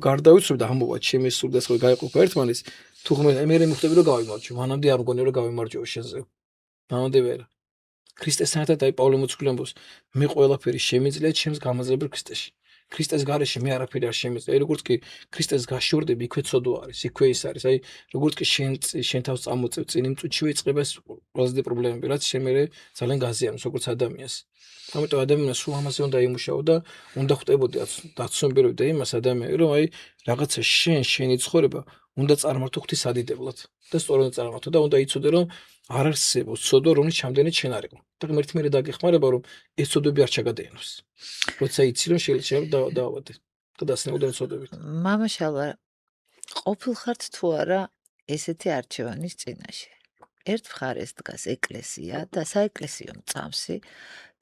გარდავიცვებ და ამოვა ჩემი სულ და სხვა გაიყოფა ერთმანეს თუ მე მიხვდები რომ გავიმარჯვე მანამდე არ მგონია რომ გავიმარჯვო შენზე მანამდე ვერა ქრისტეს თანაც აი პავლე მოციქული ამბობს მე ყველაფერი შემიძლია ჩემს გამაძლებელ ქრისტეში ქრისტეს გარეშე მე არაფერი არ შემიძლია როგორც კი ქრისტეს გაშორდები იქვე ცოდვა არის იქვე ის არის აი როგორც კი შენ თავს წამოწევ წინ იმ წუთში ეწყება ეს ყველაზე დიდი პრობლემები რაც შენ მე ძალიან გაზიანოს როგორც ადამიანს ამიტომ ადამიანს სულ ამაზე უნდა იმუშაო და უნდა ხვდებოდი დაცნობიერებდა იმას ადამიანი რომ აი რაღაცა შენი ცხოვრება უნდა წარმართო ღვთის ადიდებლად და სწორად წარმართო და უნდა იცოდე რომ არ არსებობს ცოდვა რომელიც ჩამდენით შენ არ იყო და ღმერთი მე დაგეხმარება რომ ეს ცოდვები არ ჩაგადეინოს როცა იცი რომ შეიძლება დავავადე და დასნეულდა ცოდვებით მამაშალა ყოფილ ხართ თუ არა ესეთი არჩევანის წინაშე ერთ მხარეს დგას ეკლესია და საეკლესიო წამსი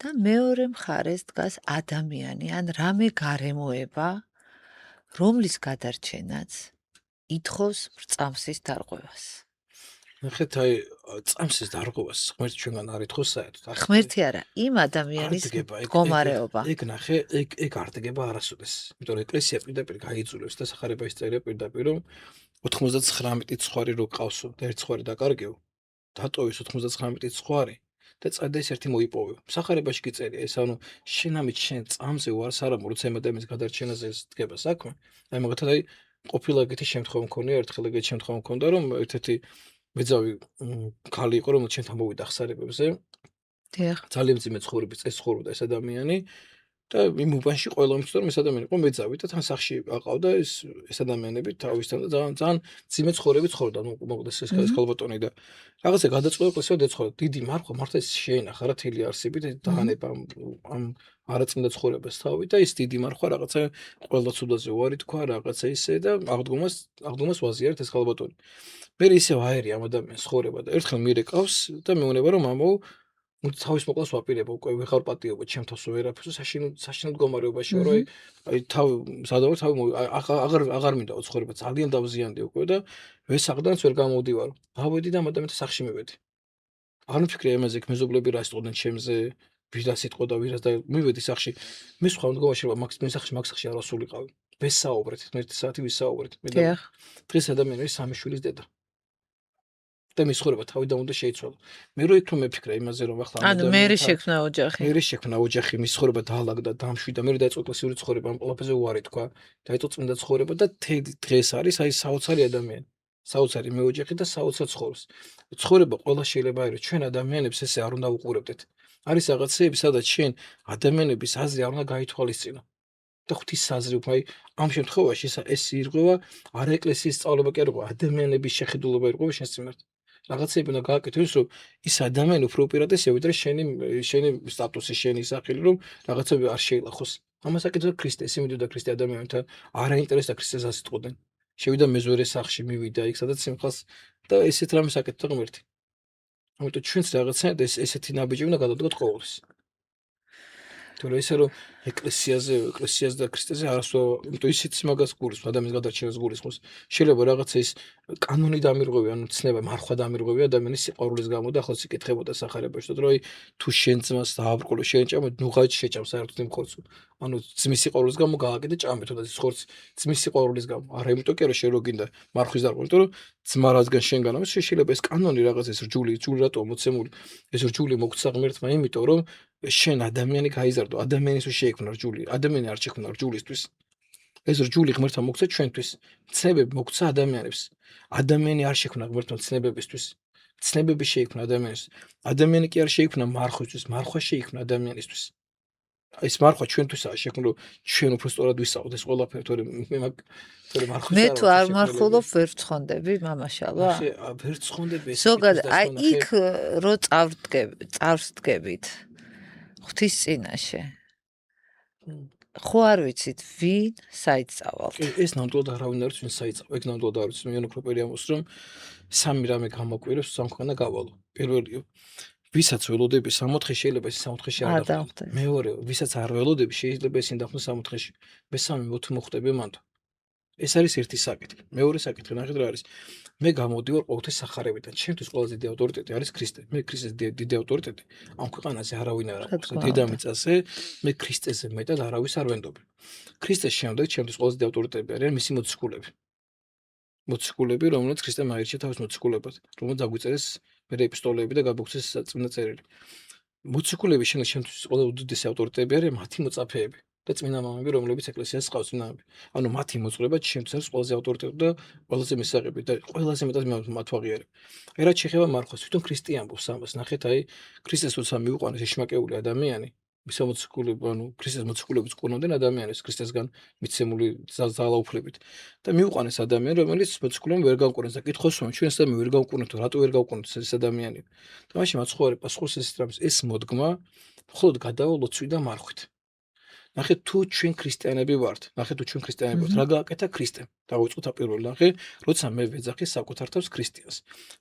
და მეორე მხარეს დგას ადამიანი ან რამე გარემოება რომლის გადარჩენაც ითხოვს წამსის დარღვევას ნახეთ აი წამსის დარღვევას ღმერთი ჩვენგან არ ითხოვს საერთოდ ღმერთი არა იმ ადამიანის მდგომარეობა ეგ ნახე ეგ არ დგება არასოდეს იმიტომ რომ ეკლესია პირდაპირ გაიძულებს და სახარებაში წერია პირდაპირ რომ 99 ცხვარი რო ყავსო და ერთ ცხვარი დაკარგეო დატოვის 99 ცხვარი და წადეს ერთი მოიპოვო სახარებაში კი წერია ეს ანუ შენამით შენ წამზე ვარს არა როცა იმ ადამიანის გადარჩენაზე დგება საქმე აი მაგათაც აი ყოფილა ეგეთი შემთხვევა მქონია ერთხელ ეგეთი შემთხვევა მქონდა რომ ერთ-ერთი მეძავი ქალი იყო რომელიც ჩვენთან მოვიდა ხსარებებზე დიახ ძალიან მძიმე ცხოვრების წესს ცხოვრობდა ეს ადამიანი და იმ უბანში ყველა მის რომ ეს ადამიანი იყო მეძავი და თან სახში აყავდა ეს ადამიანები თავისთან და ძალიან მძიმე ცხოვრების ცხოვრობდა მოგდეს ეს ხალბატონი და რაღაცა გადაწყვეტილება ისე დეცხოვა დიდი მარხვა მართლა ეს შეენახა რა თელი არსებით დაანება ამ არაწმინდა ცხოვრებას თავი და ის დიდი მარხვა რაღაცა ყველა ცუდაზე უარი თქვა რაღაცა ისე და აღდგომას ვაზიარეთ ეს ხალბატონი მე ისე ვაერი ამ ადამიანს ცხოვრება და ერთხელ მირეკავს და მეუბნება რომ მამო თავის მოკლას ვაპირებ უკვე ვეღარ პატიობა ჩემ თავს ვერაფერს საშინელ მდგომარეობაში ვარ აი თავი სადავარ თავი აღარ მინდა ცხოვრება ძალიან დავზიანდი უკვე და ვესაღდანაც ვერ გამოვდივარ ავედი და ამ ადამიანთან სახში მივედი არ მიფიქრე იმაზე მეზობლები რა ისწოდნენ ჩემზე ვირას იტყო და ვირას და მივედი სახში მე სხვა მდგომარეობაში მაგ სახში არ ვასულიყავი ვესაუბრეთ 1 საათი ვისაუბრეთ მე და დღეს ადამიანი არის 3 შვილის დედა და მის ცხოვრება თავიდან უნდა შეიცვალო. მე რო იქ რომ მეფიქრე იმაზე რომ ახლა ანუ მე შექმნა ოჯახი, მის ცხოვრება დაალაგდა, დამშვიდა, მე დაიწყო ეკლესიური ცხოვრება, ამ ყველაფერზე უარი თქვა, დაიწყო წმინდა ცხოვრება და დღეს არის აი საოცარი ადამიანი. საოცარი მეოჯახი და საოცარ ცხოვრს. ცხოვრება ყველა შეიძლება იყოს, ჩვენ ადამიანებს ესე არ უნდა უყურებდეთ. არის რაღაცეები, სადაც შენ ადამიანების აზრი არ უნდა გაითვალისწინო. და ღვთის აზრი უკვე აი ამ შემთხვევაში ეს ირღვევა არა ეკლესიის სწავლება კი არ იყო, ადამიანების შეხედულება ირღვევა შენს მიმართ. რაღაცეები უნდა გააკეთო ის, რომ ის ადამიანი უფრო უპირატესია, ვიდრე შენი სტატუსი, შენი სახელი, რომ რაღაცები არ შეილახოს. ამას აკეთებდა ქრისტე, ის იმედოდა ქრისტე ადამიანთან არ აინტერესდა ქრისტეს ასიტყვდნენ. შევიდა მეზვერე სახლში, მივიდა იქ, სადაც სიმხას და ესეთ რამეს აკეთებდა ღმერთი. ამიტომ ჩვენც რაღაცა ესეთი ნაბიჯი უნდა გადავდგოთ ყოველთვის. თორე ისე რომ ეკლესიაზე და ქრისტეზე არასდროს, იმიტომ ისიც მაგას გულისხმობს, ადამიანის გადარჩენას გულისხმობს. შეიძლება რაღაცა ის კანონი დამირღვევი, ანუ ცნება მარხვა დამირღვევი ადამიანის სიყვარულის გამო და ახლა იკითხებოდა სახარებაში, რომ აი თუ შენ ძმას დააბრკოლო, შენ ჭამე, ნუღაჭ შეჭამ საერთოდ იმ ხორცს. ანუ ძმის სიყვარულის გამო გააკეთე ჭამე, თუნდაც ის ხორცი ძმის სიყვარულის გამო. არა იმიტომ კი არა შენ რო გინდა მარხვის დარღვევა, იმიტომ რომ ძმა რადგან შენგან ამის შეიძლება ეს კანონი რაღაც ეს რჯული რატო მოცემული ეს რჯული მოგცა ღმერთმა, იმიტომ რომ შენ ადამიანი გაიზარდო, ადამიანის შეიქმნა რჯული, ადამიანი არ შექმნა რჯულისთვის. ეს რჯული ღმერთმა მოგცა ჩვენთვის. ცნებები მოგცა ადამიანებს. ადამიანი არ შექმნა ღმერთმა ცნებებისთვის. ცნებები შეიქმნა ადამიანს. ადამიანი კი არ შეიქმნა მარხვისთვის, მარხვა შეიქმნა ადამიანისთვის. ეს მარხვა ჩვენთვისაა შექმნა, რომ ჩვენ უფრო სწორად ვისწავლოთ ეს ყველაფერი, თორემ მარხვის მე თუ არ მარხულობ ვერ ვცხონდები მამაშალა? ვერ ვცხონდები ეს. ზოგადად აი იქ რო წავსდგებით ღვთის წინაშე. ხო არ ვიცით ვინ საიწავალთ. ეს ნამდვილად არავინ არის ვინ საიწავა. ეგ ნამდვილად არ ვიცი. მე პროპერი ამოს რომ სამი რამე გამოკვირებს სამქანა გავალო. პირველი ვისაც ველოდები 60-ში შეიძლება ეს 60-ში არ დახვდე. მეორე ვისაც არ ველოდები შეიძლება ისინი დახვდნენ 60-ში. მესამე მოხდები მანდ. ეს არის ერთი საკითხი. მეორე საკითხი ნახეთ რა არის. მე გამოდივარ ყოველთვის სახარებიდან. ჩემთვის ყველაზე დიდი ავტორიტეტი არის ქრისტე. მე ქრისტეს დიდი ავტორიტეტი ამ ქვეყანაზე არავინ არ აქვს. დედამიწაზე მე ქრისტეზე მეტად არავის არ ვენდობი. ქრისტეს შემდეგ ჩემთვის ყველაზე დიდი ავტორიტეტი არის მისი მოციქულები. მოციქულები, რომლებიც ქრისტემ აირჩია თავის მოციქულებად, რომელსაც დაგვიწერეს მე ეპისტოლეები და გაგვექცეს წმინდა წერილი. მოციქულები შემთხვევით ყველა უდიდესი ავტორიტეტები არის მათი მოწაფეები და წმინდა მამები, რომლებიც ეკლესიას ყავს წინააღმდეგ. ანუ მათი მოწყობა შემთხვევით ყველაზე ავტორიტეტი და ყველაზე მისაღები და ყველაზე მეტად მათ ვაღიარებ. აი რაც შეეხება მარხვას, თვითონ ქრისტე ამბობს ამას. ნახეთ, აი ქრისტეს როცა მიუყვანეს ეშმაკეული ადამიანი, მისა მოციქულები, ანუ ქრისტეს მოციქულების კურნავდნენ ადამიანებს ქრისტესგან მიცემული ძალაუფლებით და მიუყვანეს ადამიანი, რომელიც მოციქულებმა ვერ გავკურნეს და კითხავს, რომ ჩვენს და მე ვერ გავკურნეთ, რატო ვერ გავკურნეთ ეს ადამიანი? და მაშინ მაცხოვარი პასუხობს ეს რამის, ეს მოდგმა მხოლოდ გადავა ლოცვით და მარხვით. ნახეთ თუ ჩვენ ქრისტიანები ვართ, რა გააკეთა ქრისტემ? დავიწყოთ პირველ ნახე, როცა მე ვეძახი საკუთარ თავს ქრისტიანს.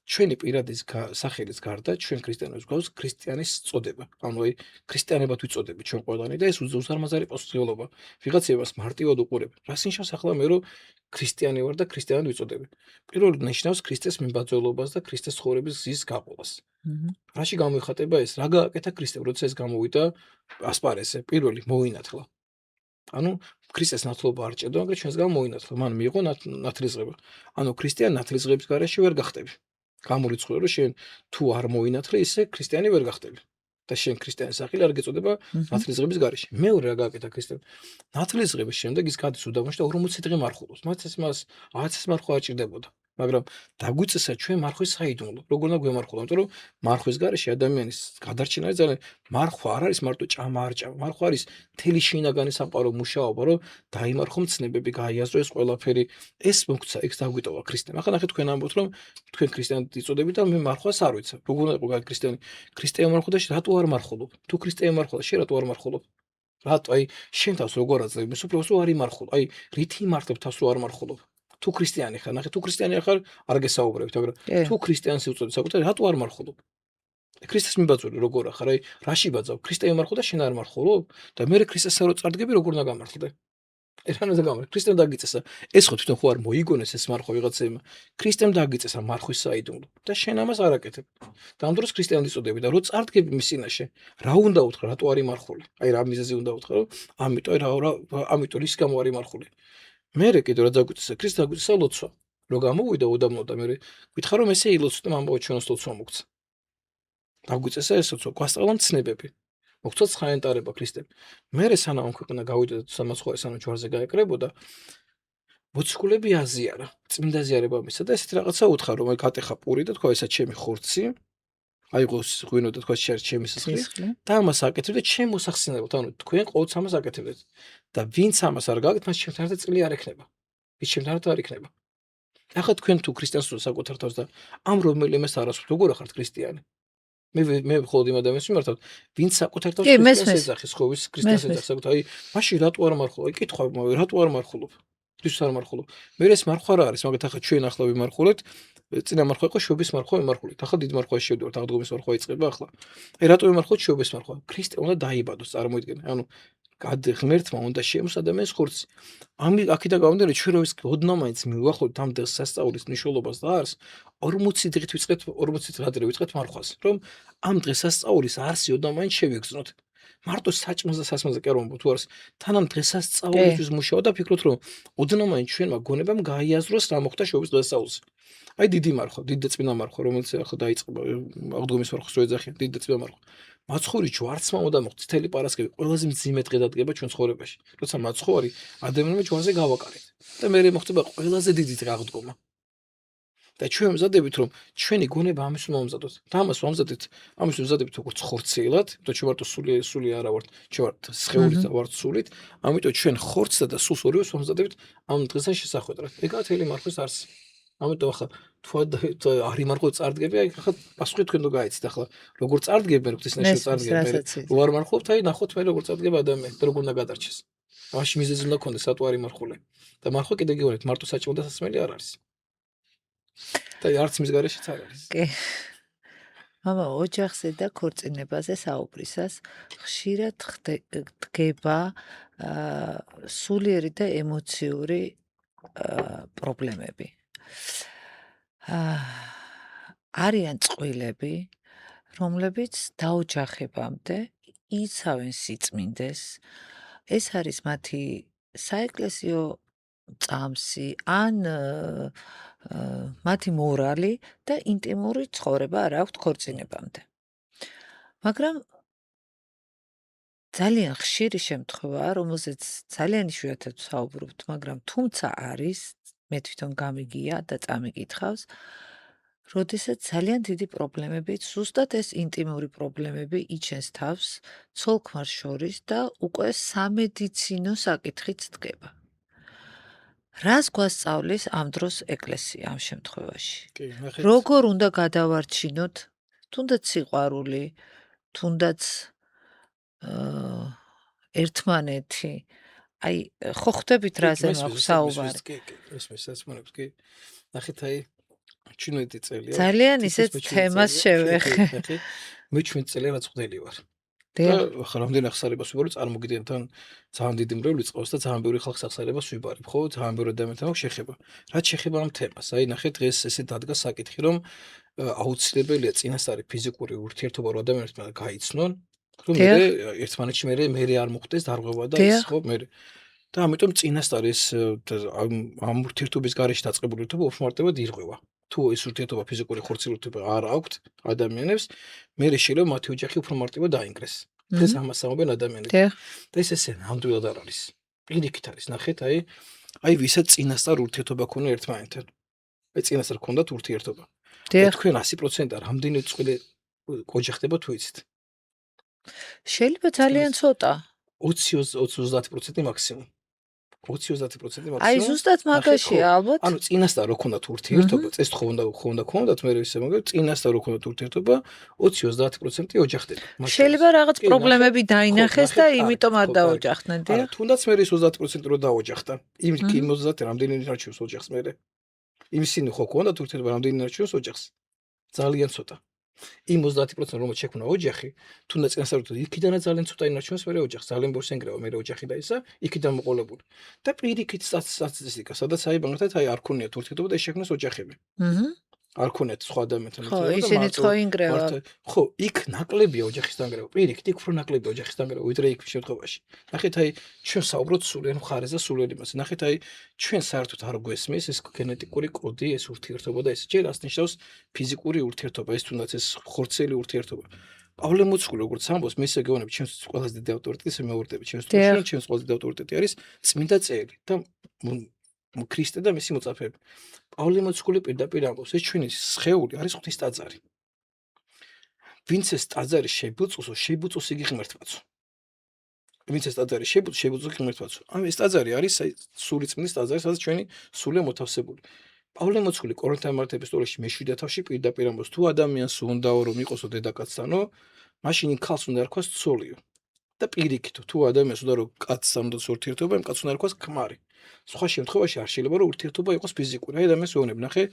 ჩვენი პირადი სახელის გარდა ჩვენ ქრისტიანებს გვაქვს ქრისტიანის წოდება. ანუ აი ქრისტიანებად ვიწოდები ჩვენ ყველანი და ეს უზარმაზარი პასუხისმგებლობა. ვიღაცებას მარტივად უყურებ. რას ნიშნავს ახლა მე რომ ქრისტიანი ვარ და ქრისტიანად ვიწოდები? პირველ რიგში ნიშნავს ქრისტეს მიმბაძველობას და ქრისტეს ცხოვრების გზის გაყოლას. რაში გამოიხატება ეს? რა გააკეთა ქრისტემ, როცა ეს გამოვიდა ასპარესზე? პირველი მოინათლა. ანუ ქრისტეს ნათლობა არ ჭირდება, მაგრამ ჩვენს გამო მოინათლა. მან მიიღო ნათლისღება. ანუ ქრისტიანი ნათლისღების გარეშე ვერ გახდები. გამორიცხული რომ შენ თუ არ მოინათლე, ისე ქრისტიანი ვერ გახდები. და შენ ქრისტიანის სახელი არ გეწოდება ნათლისღების გარეშე. მეორე რა გააკეთა ქრისტემ? ნათლისღების შემდეგ ის გადის უდაბნოში და 40 დღე მარხულობს. მას 1000 მარხვა არ ჭირდებოდა. მაგრამ დაგვიწესა ჩვენ მარხვის საიდუმლო. როგორ უნდა გვემარხულა? იმიტომ რომ მარხვის გარეშე ადამიანის გადარჩენა არის ძალიან მარხვა არ არის მარტო ჭამა არ ჭამა. მარხვა არის მთელი შინაგანი სამყარო მუშაობა, რომ დაიმარხო მცნებები, გაიაზრო ეს ყველაფერი. ეს მოგცა, ეს დაგვიტოვა ქრისტემ. ახლა ნახეთ თქვენ ამბობთ, რომ თქვენ ქრისტიანად იწოდებით და მე მარხვას არ ვიცი. როგორ უნდა იყო ქრისტიანი? ქრისტე ემარხო და რატო არ მარხულობ? თუ ქრისტე ემარხულა, შენ რატო არ მარხულობ? რატო აი შენ თავს როგორ აძლევ? მსოფლიოს რო არ იმარხულ. აი რითი იმართებ თავს რო არ მარხულობ? თუ ქრისტიანი ხარ, ნახე, თუ ქრისტიანი ხარ, არ გესაუბრებთ, მაგრამ თუ ქრისტიანს უწოდე საკუთარ, რატო არ მარხულობ? ქრისტეს მიმბაძველი როგორ ახარ? აი რაში ბაძავ? ქრისტე ემარხო და შენ არ მარხულობ? და მე ქრისტესა რო წარდგები, როგორ უნდა გამართლდე? ერანაზე გამართ, ქრისტემ დაგიწესა. ეს ხო თვითონ ხო არ მოიგონეს ეს მარხვა ვიღაცებმა. ქრისტემ დაგიწესა მარხვის საიდუმლო და შენ ამას არ აკეთებ. და ამ დროს ქრისტიანი წოდები და რო წარდგები მის წინაშე, რა უნდა უთხრა, რატო არ იმარხული? აი რა მიზეზი უნდა უთხრა, რომ ამიტომ ის გამო არ იმარხული. მერე კიდევ რა დაგვიწესა, ქრისტე დაგვიწესა ლოცვა. რო გამოვიდა უდაბნო და მერე გითხრა რომ ესე ილოცვა ამბობ ჩვენს ლოცვა მოგცა. დაგვიწესა ეს ლოცვა, გვასწავლა მცნებები. მოგცა ცხაენტარება ქრისტემ. მერე სანამ ქვეყნა გავიდა სამაცხოვარი სანამ ჯვარზე გაეკრებოდა, მოციქულები აზიარა, წმინდა ზიარება მისცა და ესეთ რაღაცა უთხრა, რომ აი გატეხა პური და თქვა ესა ჩემი ხორცი, აიღოს ღვინო და თქვა ჩემი სისხლი და ამას აკეთებდეთ ჩემ მოსახსენებლად, ანუ თქვენ ყოველთვის ამას აკეთებდეთ და ვინც ამას არ გააკეთებს, მას ჩემთან ერთად წილი არ ექნება. ის ჩემთან ერთად არ იქნება. ახლა თქვენ თუ ქრისტიანს საკუთარ თავს და ამ რომელიმეს არასწორ როგორ ხართ ქრისტიანი? მე მხოლოდ იმ ადამიანს მიმართავ, ვინც საკუთარ თავს ქრისტიანს ეძახის, ხო, ვის ქრისტიანს ეძახს, საკუთარ, აი, მაშინ რატო არ მარხულობ? აი, კითხვა, რატო არ მარხულობ? ისთვის არ მარხულობ? მე ეს მარხვა რა არის? მაგათ ახლა ჩვენ ახლა ვიმარხულეთ, წინა მარხვა იყო შობის მარხვა ვიმარხულეთ. ახლა დიდ მარხვაში შევდივართ, აღდგომის მარხვა იწყება ახლა. აი, რატო ვიმარხულეთ შობის მარხვა? ქრისტე უნდა დაიბადოს, წარმოიდგინე. ანუ ღმერთმა უნდა შეემოს ადამიანის ხორცი. აქედან გამომდინარე, ჩვენ რო ის ოდნავ მაინც მივახოთ ამ დღესასწაულის მნიშვნელობას და არს 40 დღით ვიწყეთ 40 დღე ვიწყეთ მარხვას, რომ ამ დღესასწაულის არსი ოდნავ მაინც შევიგრძნოთ. მარტო საჭმელს და სასმელზე კი არ ვამბობ, თუ არის თან ამ დღესასწაულისთვის მუშაობა და ფიქრობთ, რომ ოდნავ მაინც ჩვენმა გონებამ გაიაზროს რა მოხდა შობის დღესასწაულზე. აი დიდი მარხვა, დიდი და წმინდა მარხვა, რომელიც ახლა დაიწყება აღდგომის მარხვას რო ეძახიან, დიდი და წმინდა მარხვა. მაცხოვრი ჯვარცმა უნდა მოხდეს, მთელი პარასკევი ყველაზე მძიმე დღე დადგება ჩვენ ცხოვრებაში. როცა მაცხოვარი ადამიანმა ჯვარზე გავაკარეთ და მე მოხდება ყველაზე დიდი დღე აღდგომა. და ჩვენ ვმზადებით, რომ ჩვენი გონება ამის მომზადოთ. და ამას ვამზადეთ, ამის ვმზადებით როგორც ხორციელად, იმიტომ ჩვენ ვართ სული არა ვართ, ჩვენ ვართ სხეულით და ვართ სულით, ამიტომ ჩვენ ხორცსა და სულს ორივეს ვამზადებით ამ დღესთან შესახვედრად. ეგაა თელი მარხვის არსი. ამიტომ ახლა თუ არ იმარხო წარდგები, აი ახლა პასუხი თქვენ თუ გაიცით ახლა როგორ წარდგებენ ღვთისმშობლის წარდგებენ. რო არ მარხულობთ, აი ნახოთ მე როგორ წარდგება ადამიანი და როგორ უნდა გადარჩეს. მაშინ მიზეზი უნდა გქონდეს, რატო არ იმარხულე. და მარხვა კიდე გეუბნებით, მარტო საჭმელ და სასმელი არ არის. და არც მის გარეშეც არ არის. კი. მამა ოჯახზე და ქორწინებაზე საუბრისას ხშირად დგება სულიერი და ემოციური პრობლემები. არიან წყვილები, რომლებიც დაოჯახებამდე იცავენ სიწმინდეს. ეს არის მათი საეკლესიო წამსი ან მათი მორალი და ინტიმური ცხოვრება არ აქვთ ქორწინებამდე. მაგრამ ძალიან ხშირი შემთხვევა, რომელზეც ძალიან იშვიათად ვსაუბრობთ, მაგრამ თუმცა არის, მე თვითონ გამიგია და წამიკითხავს, როდესაც ძალიან დიდი პრობლემები, ზუსტად ეს ინტიმური პრობლემები იჩენს თავს ცოლ-ქმარს შორის და უკვე სამედიცინო საკითხიც დგება. რას გვასწავლის ამ დროს ეკლესია ამ შემთხვევაში? როგორ უნდა გადავარჩინოთ თუნდაც სიყვარული, თუნდაც ერთმანეთი? აი, ხო ხვდებით რაზე მაქვს საუბარი? კი, ესმის სასმელებს, კი. ნახეთ აი 17 წელია. ძალიან ისეთ თემას შევეხე. მე 17 წელია რაც ხვდელი ვარ. და ახლა რამდენი ახსარებას ვიბარო წარმოგიდგენთ თან ძალიან დიდი მრევლი წყავს და ძალიან ბევრი ხალხს ახსარებას ვიბარებ, ხო? ძალიან ბევრი ადამიანთან აქვს შეხება. რაც შეხება ამ თემას, აი ნახეთ დღეს ესე დადგა საკითხი, რომ აუცილებელია წინასწარი ფიზიკური ურთიერთობა რომ ადამიანებთან გაიცნონ, რომ ერთმანეთში მე არ მოხდეს დარღვევა და ის ხო მე და ამიტომ წინასწარი ეს ამ ურთიერთობის გარეშე დაწყებული ურთიერთობა ოფმარტებად ირღვევა. თუ ეს ურთიერთობა ფიზიკური ხორციელი ურთიერთობა არ აქვთ ადამიანებს, მე შეიძლება მათი ოჯახი უფრო მარტივად დაინგრეს. ეს ამას ამობენ ადამიანები. და ესე ნამდვილად არ არის. პირიქით არის, ნახეთ, აი ვისაც წინასწარ ურთიერთობა ქონდა ერთმანეთთან. აი წინასწარ ქონდათ ურთიერთობა. და თქვენ 100% რამდენი წყვილი ოჯახდება თუ იცით? შეიძლება ძალიან ცოტა. 20-30% მაქსიმუმ. 20-30% მაქსიმუმ. აი ზუსტად მაგაშია ალბათ. ანუ წინასწარ რო ქონდათ ურთიერთობა, წეს ხო უნდა ქონდათ, მე ისე მოგე წინასწარ რო ქონდათ ურთიერთობა, 20-30% ოჯახდება. შეიძლება რაღაც პრობლემები დაინახეს და იმიტომ არ დაოჯახდნენ, დიახ. თუნდაც მე ის 30% რო დაოჯახდა. იმ 30 რამდენი ნარჩევს ოჯახს მე. იმისინი ხო ქონდათ ურთიერთობა რამდენი ნარჩევს ოჯახს. ძალიან ცოტა. იმ 30% რომელიც შექმნა ოჯახი, თუნდაც წინასწარ იქიდანაც ძალიან ცოტა ინარჩევს მე ოჯახს, ძალიან ბევრს ენგრევა მე ოჯახი და ისა, იქიდან მოყოლებული. და პირიქით სტატისტიკა, სადაც აი მაგათაც აი არ ქონიათ ურთიერთობა და შექმნეს ოჯახები. არ ქონიათ სხვა ადამიანთან ურთიერთობა. ხო, ისინიც ხო ინგრევა. ხო, იქ ნაკლებია ოჯახის დანგრევა. პირიქით იქ უფრო ნაკლებია ოჯახის დანგრევა, ვიდრე იქ შემთხვევაში. ნახეთ აი ჩვენ საუბრობთ სულიერ მხარეს და სულიერ იმაზე. ნახეთ აი ჩვენ საერთოდ არ გვესმის ეს გენეტიკური კოდი, ეს ურთიერთობა და ეს ჯერ azt ნიშნავს ფიზიკური ურთიერთობა, ეს თუნდაც ეს ხორციელი ურთიერთობა. პავლე მოციქული როგორც ამბობს, მე ისე გეუბნები, ჩემს ყველაზე დიდი ავტორიტეტი, მეურდები, ჩემს ყველაზე დიდი ავტორიტეტი არის წმინდა წერილი და ქრისტე და მისი მოწაფეები. პავლე მოციქული პირდაპირ ამბობს, ეს ჩვენი სხეული არის ღვთის ტაძარი. ვინც ეს ტაძარი შეიბუწოსო, შეიბუწოს იგი ღმერთმაცო. ვინც ეს ტაძარი შეიბუწოს იგი ღმერთმაცო. ეს ტაძარი არის სული წმინდის ტაძარი, სადაც ჩვენი სულია მოთავსებული. პავლე მოციქული კორინთელთა ეპისტოლეში მე-7 თავში პირდაპირ ამბობს, თუ ადამიანს უნდაო რომ იყოსო დედაკაცთანო, მაშინ ქალს უნდა რქვას ცოლიო. და პირიქითო, თუ ადამიანს უნდა რომ კაცს უნდა ურთიერთობა, იმ კაცს უნდა რქვას ქმარი. სხვა შემთხვევაში არ შეიძლება რომ ურთიერთობა იყოს ფიზიკური. აი ადამიანს ვეუბნებ, ნახე,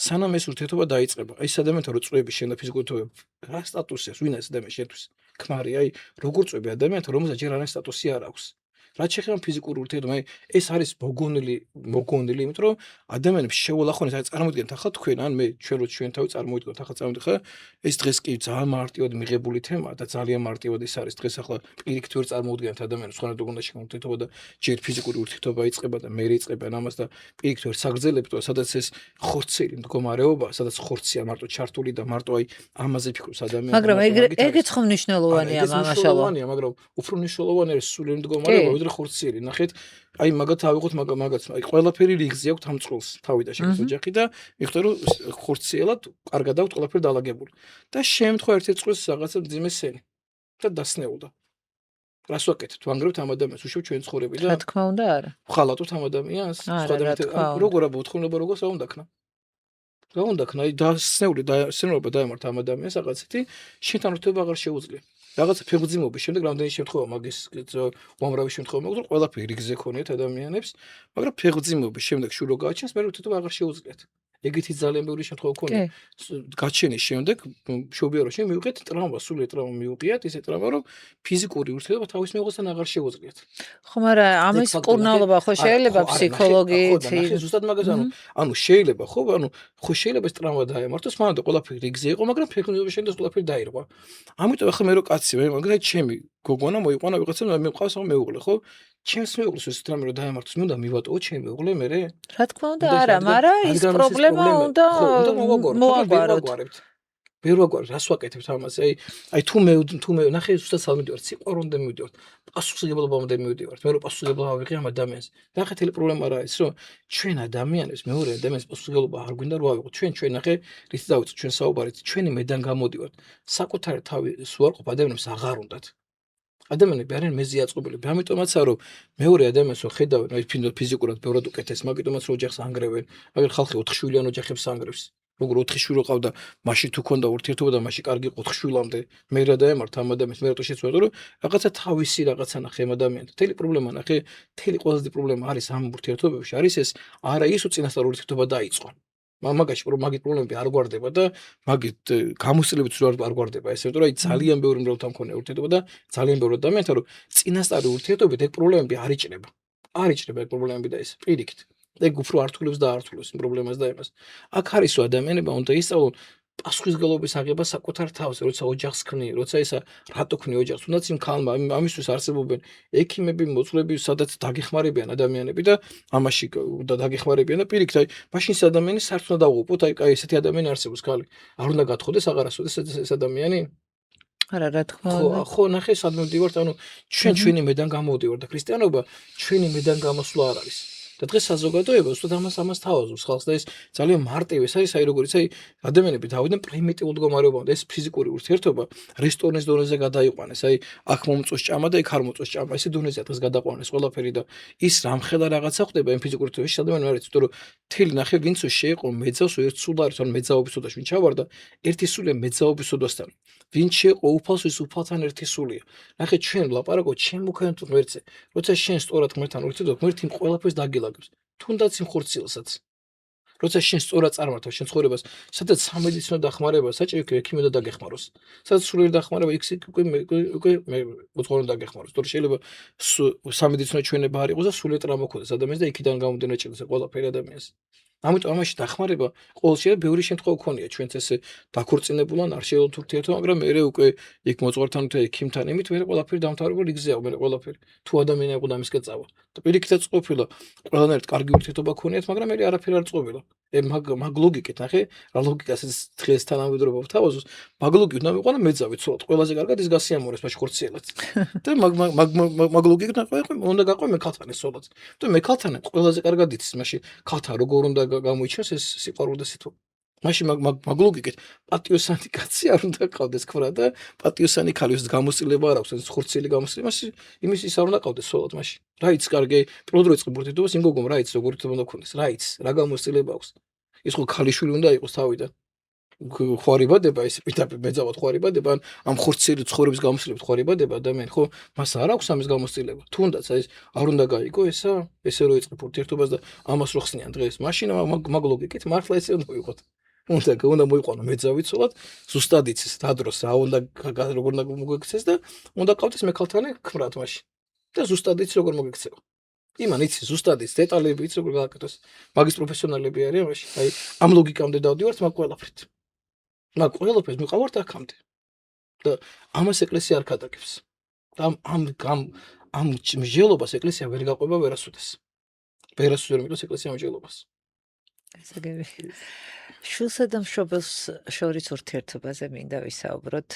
სანამ ეს ურთიერთობა დაიწყება. აი ეს ადამიანთან რო წვევები შენ და ფიზიკური ურთიერთობა, რა სტატუსი აქვს, ვინ არის ადამიანი შენთვის? ქმარი, აი როგორ წვევი ადამიანთან, რომელსაც ჯერ არანაირი სტატუსი არ აქვს. რაც შეეხება ფიზიკურ ურთიერთობას, აი ეს არის მოგონილი, იმიტომ რომ ადამიანებს შეულახონეს, აი წარმოიდგინეთ ახლა თქვენ, ან მე ჩვენ თავი წარმოვიდგინოთ, ახლა წარმოვიდგინოთ, ეს დღეს კი ძალიან მარტივად მიღებული თემაა და ძალიან მარტივად ის არის. დღეს ახლა პირიქით ვერ წარმოვიდგინოთ ადამიანებს, სხვანაირად უნდა შეგმოთითობა და ჯერ ფიზიკური ურთიერთობა იწყება და მე იწყებენ ამას და პირიქით ვერ საგრძელებთ, სადაც ეს ხორცელი მდგომარეობა, სადაც ხორცია მარტო ჩართული და მარტო აი ამაზე ფიქრობს ადამიანი. მაგრამ ეგეც ხომ მნიშვნელოვანია მამაშალო. მაგრამ უფრო მნიშვნელოვანი არის სულიერი მდგომარეობა, ვიდრე ხორციელი. ნახეთ, აი მაგათ ავიღოთ მაგაც, აი ყველაფერი რიგზე აქვს ამ წყვილს, თავი და შეკეთო ოჯახი და მიხდე რომ ხორციელად კარგად აქვს ყველაფერი დაალაგებული. და შემთხვევა ერთ წყვილს რაღაცა მძიმე სენი და დასნეულდა. რას ვაკეთებთ? ვანგრევთ ამ ადამიანს, უშევ ჩვენ ცხოვრები და რა თქმა უნდა არა. ვხალატოთ ამ ადამიანს, როგორ აბუთხოვნება როგორს რა უნდა ქნა? რა უნდა ქნა? აი დასნეული დასნეულობა დაემართ ამ ადამიანს რაღაცეთი, შენთან ურთიერთობა აღარ შეუძლია. რაღაცა ფეხბურთის შემდეგ რამდენი შემთხვევა მაგის უამრავი შემთხვევა მოგწონს, ყველაფერი რიგზე ქონიათ ადამიანებს, მაგრამ ფეხბურთის შემდეგ შურო გააჩენს, მე ურთიერთობა აღარ შეუძლიათ. ეგეთი ძალიან ბევრი შემთხვევა ქონია. გაჩენის შემდეგ მშობიაროში მივიღეთ ტრავმა, სულიერი ტრავმა მივიღეთ, ისე ტრავმა, რომ ფიზიკური ურთიერთობა თავის მეუღლესთან აღარ შეუძლიათ. ხო, მაგრამ ამის კურნალობა ხო შეიძლება ფსიქოლოგიით, ზუსტად მაგას ანუ შეიძლება ხო, ხო შეიძლება ეს ტრავმა დაემართოს, მანამდე ყველაფერი რიგზე იყო, მაგრამ ფეხბურთის შემდეგ ყველაფერი დაირღვა. ამიტომ ახლა მე რო კაცი ვარ, მაგალითად ჩემი გოგონა მოიყვანა ვიღაცა მე მყავს ამ მეუღლე, ხო? ჩემს მეუღლეს ეს ტრავმა რო დაემართოს, მე უნდა მივატოვო ჩემი მეუღლე მე. რა თქმა უნდა არა, მაგრამ ის პრობლემა უნდა მოვაგვაროთ. ვერ ვაგვარებ, რას ვაკეთებთ ამაზე? აი თუ მე ნახე ზუსტად სალმიდივართ, სიყვარულამდე მივიდივართ, პასუხისმგებლობამდე მივიდივართ. მე რო პასუხისმგებლობა ვიღე ამ ადამიანს. ნახე თელი პრობლემა რა არის, რომ ჩვენ ადამიანებს, მეორე ადამიანს პასუხისმგებლობა არ გვინდა რომ ავიღოთ. ჩვენ ნახე რითი დავიწყოთ ჩვენ საუბარით, ჩვენი მედან გამოდივართ. საკუთარი თავის უარყოფ ადამიანებს აღარ უნდათ. ადამიანები არიან მეზე აწყობილები. ამიტომაც რომ მეორე ადამიანს რო ხედავენ, აი ფიზიკურად ბევრად უკეთეს, მაგიტომაც რო ოჯახს ანგრევენ. აგერ ხალხი 4 შვილიან ოჯახებს ანგრევს. როგორ 4 შვილი ყავდა, მაშინ თუ ქონდა ურთიერთობა და მაშინ კარგი 4 შვილამდე მე რა დაემართ ამ ადამიანს, მე რატო შეცვალე, რომ რაღაცა თავისი რაღაცა ნახე ამ ადამიანთან. თელი პრობლემა ნახე, თელი ყველაზე დიდი პრობლემა არის ამ ურთიერთობებში, არის ეს არა ის უწინასწარ ურთიერთობა დაიწყო. მაგაში მაგით პრობლემები არ გვარდება და მაგით გამოსწრებით არ გვარდება ესე, იმიტომ რომ აი ძალიან ბევრი მრავალთან მქონე ურთიერთობა და ძალიან ბევრი ადამიანთან რომ წინასწარი ურთიერთობით ეგ პრობლემები არ იჭრება. არ იჭრება ეგ პრობლემები და ეს პირიქით. ეგ უფრო ართულებს და ართულებს პრობლემას და იმას. აქ არის რომ ადამიანებმა უნდა ისწავლონ პასუხისმგებლობის აღება საკუთარ თავზე, როცა ოჯახს ქმნიან, როცა ისა რატო ქმნიან ოჯახს, თუნდაც იმ ქალმა ამისთვის არსებობენ ექიმები, მოცულები, სადაც დაგეხმარებიან ადამიანები და ამაში და დაგეხმარებიან და პირიქით, აი მაშინ ეს ადამიანი საერთოდ უნდა დავუყოთ, აი ესეთი ადამიანი არსებობს ქალი. არ უნდა გათხოვდეს აღარასოდეს ეს ადამიანი? არა, რა თქმა უნდა. ხო, ნახე, სად მივდივართ, ანუ ჩვენი მედან გამოვდივართ და ქრისტიანობა ჩვენი მედან გამოსვლა არ არის. და დღეს საზოგადოება უბრალოდ ამას თავაზობს ხალხს და ეს ძალიან მარტივი არის, აი როგორიც აი ადამიანები დავიდნენ პრიმიტიულ მდგომარეობამდე, ეს ფიზიკური ურთიერთობა რესტორნის დონეზე გადაიყვანეს, აი აქ მომწოს ჭამა და იქ არ მომწოს ჭამა, ესე დონეზე დღეს გადაყვანეს ყველაფერი და ის რამხელა რაღაცა ხდება იმ ფიზიკურ ურთიერთობაში, ადამიანი არ არის, იმიტომ რომ თელი ნახე ვინც შეეყო მეძავს ერთ სულ არის, ან მეძაობის სოდაში ვინ ჩავარდა, ერთი სულია მეძაობის სოდასთან. ვინც შეეყო უფალს ის უფალთან ერთი სულია. ნახე ჩვენ ვლაპარაკობთ ჩემ უქონთ ღმერთზე. როცა შენ სწორად ღმერთთან ურთიერთობ, ღმერთი იმ ყველაფერს დაგილაგებს. თუნდაც იმ ხორციელსაც. როცა შენ სწორად წარმართავ შენ ცხოვრებას, სადაც სამედიცინო დახმარება საჭირო იქ ექიმი და დაგეხმაროს. სადაც სულიერი დახმარება იქ უკვე მოწყობილ დაგეხმაროს. თორე შეიძლება სამედიცინო ჩვენება არ იყოს და სულიერი ტრავმა ქონდეს ადამიანს და იქიდან გამომდინარე ჭირდება ყველაფერი ადამიანს. ამიტომ ამაში დახმარება ყოველ შემთხვევაში ბევრი შემთხვევა ქონია ჩვენც ესე დაქორწინებულან არ შეეძლოთ ურთიერთობა, მაგრამ მე უკვე იქ მოწყობილთან თუ ექიმთან იმით მე ყველაფერი დამთავრებული რიგზეა, მე ყველაფერი. თუ ადამიანი იყო და მისკენ წავა. და პირიქითაც ყოფილა ყველანაირად კარგი ურთიერთობა ქონიათ, მაგრამ მე არაფერი არ წყობილა. მაგ ლოგიკით ნახე, რა ლოგიკას ეს დღეს თანამედროვე ვთავაზობს, მაგ ლოგიკით უნდა მიყონა მეძავით ცოლად, ყველაზე კარგად ის გასიამოვნებს მაშინ ხორციელად. და მაგ ლოგიკით უნდა გაყვე მე ქალთან ეს ცოლად. და მე ქალთან ყველაზე კარგად იცის მაშინ ქალთან როგორ უნდა გამოიჩინოს ეს სიყვარული და სითბო. მაშინ მაგ ლოგიკით პატიოსანი კაცი არ უნდა ყავდეს ქვრა და პატიოსანი ქალი ვისაც გამოცდილება არ აქვს, ეს ხორციელი გამოცდილება, იმის ის არ უნდა ყავდეს ცოლად მაშინ. რა იცი კარგი, პირველ დრო იწყებ ურთიერთობას იმ გოგომ რა იცი როგორ ურთიერთობა უნდა ქონდეს, რა იცი, რა გამოცდილება აქვს. ის ხო ქალიშვილი უნდა იყოს თავიდან. ხوارიბადება ეს პირდაპირ მეძავად ხوارიბადება ამ ხორციელი ცხოვრების გამოცდილებით ხوارიბადება ადამიანი ხო მას არ აქვს ამის გამოცდილება. თუნდაც ეს არ უნდა გაიგო ესა, ესე რო იწყებ ურთიერთობას და ამას რო ხსნიან დღეს, მაშინ მაგ ლოგიკით მართლა ესე უნდა ვიყოთ. უნდა მოიყვანო მეძავით ცოლად, ზუსტად იცის რა დროს რა უნდა როგორ უნდა მოგექცეს და უნდა ყავდეს მე ქალთანი ქმრად მაშინ. და ზუსტად იცი როგორ მოგექცევა. იმან იცი ზუსტად იცი დეტალები იცი როგორ გააკეთოს. მაგის პროფესიონალები არიან მაშინ. აი ამ ლოგიკამდე დავდივართ მაგ ყველაფრით. მაგ ყველაფერს მიყავართ აქამდე. და ამას ეკლესია არ გადაგებს. ამ მსჯელობას ეკლესია ვერ გაყვება ვერასოდეს. ვერასოდეს ვერ მიყავს ეკლესია მსჯელობას. გასაგები. შულსა და მშობელს შორის ურთიერთობაზე მინდა ვისაუბროთ.